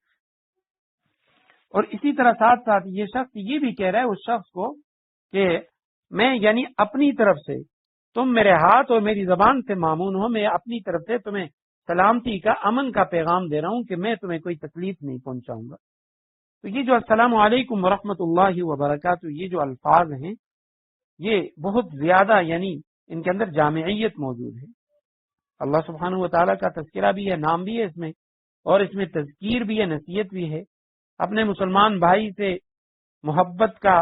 اور اسی طرح ساتھ ساتھ یہ شخص یہ بھی کہہ رہا ہے اس شخص کو کہ میں یعنی اپنی طرف سے، تم میرے ہاتھ اور میری زبان سے مامون ہو، میں اپنی طرف سے تمہیں سلامتی کا، امن کا پیغام دے رہا ہوں کہ میں تمہیں کوئی تکلیف نہیں پہنچاؤں گا۔ تو یہ جو السلام علیکم ورحمۃ اللہ وبرکاتہ، یہ جو الفاظ ہیں، یہ بہت زیادہ یعنی ان کے اندر جامعیت موجود ہے۔ اللہ سبحانہ و تعالیٰ کا تذکرہ بھی ہے، نام بھی ہے اس میں، اور اس میں تذکیر بھی ہے، نصیحت بھی ہے، اپنے مسلمان بھائی سے محبت کا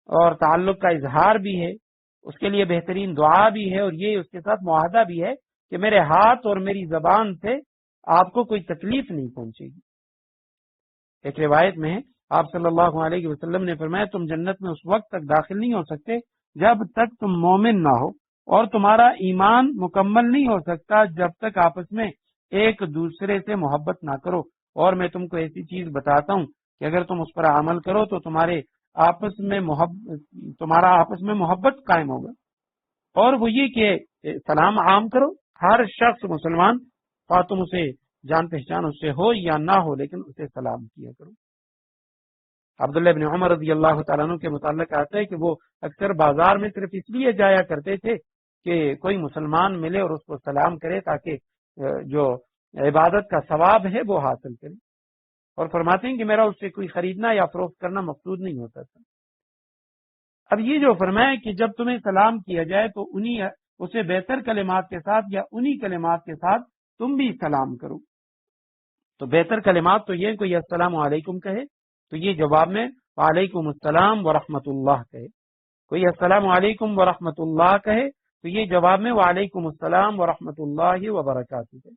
اور تعلق کا اظہار بھی ہے، اس کے لیے بہترین دعا بھی ہے اور یہ اس کے ساتھ معاہدہ بھی ہے کہ میرے ہاتھ اور میری زبان سے آپ کو کوئی تکلیف نہیں پہنچے گی۔ ایک روایت میں آپ صلی اللہ علیہ وسلم نے فرمایا تم جنت میں اس وقت تک داخل نہیں ہو سکتے جب تک تم مومن نہ ہو، اور تمہارا ایمان مکمل نہیں ہو سکتا جب تک آپس میں ایک دوسرے سے محبت نہ کرو۔ اور میں تم کو ایسی چیز بتاتا ہوں کہ اگر تم اس پر عمل کرو تو تمہارا آپس میں محبت قائم ہوگا، اور وہ یہ کہ سلام عام کرو، ہر شخص مسلمان خواہ تم اسے جان پہچان اس سے ہو یا نہ ہو لیکن اسے سلام کیا کرو۔ عبداللہ ابن عمر رضی اللہ تعالیٰ عنہ کے متعلق آتا ہے کہ وہ اکثر بازار میں صرف اس لیے جایا کرتے تھے کہ کوئی مسلمان ملے اور اس کو سلام کرے تاکہ جو عبادت کا ثواب ہے وہ حاصل کرے، اور فرماتے ہیں کہ میرا اس سے کوئی خریدنا یا فروخت کرنا مقصود نہیں ہوتا تھا۔ اب یہ جو فرمایا کہ جب تمہیں سلام کیا جائے تو اسے بہتر کلمات کے ساتھ یا انہی کلمات کے ساتھ تم بھی سلام کرو۔ تو بہتر کلمات تو یہ کوئی السلام علیکم کہے تو یہ جواب میں وعلیکم السلام ورحمۃ اللہ کہے، کوئی السلام علیکم ورحمۃ اللہ کہے تو یہ جواب میں وعلیکم السلام ورحمۃ اللہ وبرکاتہ کہے،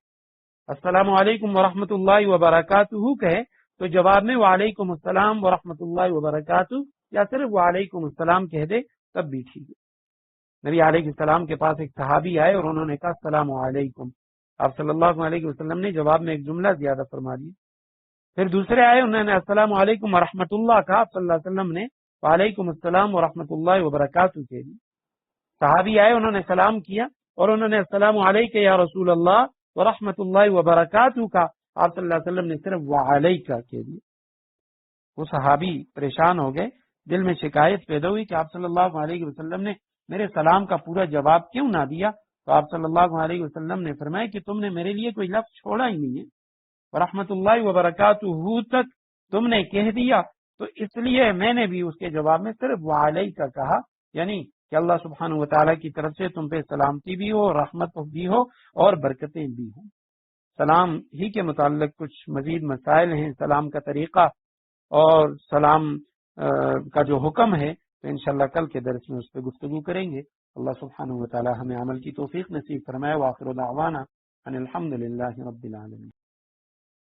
السلام علیکم ورحمۃ اللہ وبرکاتہ کہے تو جواب میں وعلیکم السلام ورحمۃ اللہ وبرکاتہ یا صرف وعلیکم السلام کہہ دے تب بھی ٹھیک ہے۔ نبی علیہ السلام کے پاس ایک صحابی آئے اور انہوں نے کہا السلام علیکم، آپ صلی اللہ علیہ وسلم نے جواب میں ایک جملہ زیادہ فرما دیا۔ پھر دوسرے آئے، انہوں نے السلام علیکم ورحمۃ اللہ کہا، آپ صلی اللہ علیہ وسلم نے وعلیکم السلام ورحمۃ اللہ وبرکاتہ کہہ دی۔ صحابی آئے، انہوں نے سلام کیا اور انہوں نے السلام علیکم یا رسول اللہ ورحمۃ اللہ وبرکاتہ کا، آپ صلی اللہ علیہ وسلم نے صرف وعلیکم کہہ دیا۔ وہ صحابی پریشان ہو گئے، دل میں شکایت پیدا ہوئی کہ آپ صلی اللہ علیہ وسلم نے میرے سلام کا پورا جواب کیوں نہ دیا؟ تو آپ صلی اللہ علیہ وسلم نے فرمایا کہ تم نے میرے لیے کوئی لفظ چھوڑا ہی نہیں ہے، ورحمۃ اللہ وبرکاتہ تک تم نے کہہ دیا، تو اس لیے میں نے بھی اس کے جواب میں صرف وعلیکم کہا، یعنی کہ اللہ سبحانہ وتعالیٰ کی طرف سے تم پہ سلامتی بھی ہو، رحمت بھی ہو اور برکتیں بھی ہوں۔ سلام ہی کے متعلق کچھ مزید مسائل ہیں، سلام کا طریقہ اور سلام کا جو حکم ہے، تو انشاءاللہ کل کے درس میں اس پہ گفتگو کریں گے۔ اللہ سبحانہ وتعالی ہمیں عمل کی توفیق نصیب فرمائے۔ وآخر دعوانا ان الحمد للہ رب العالمین۔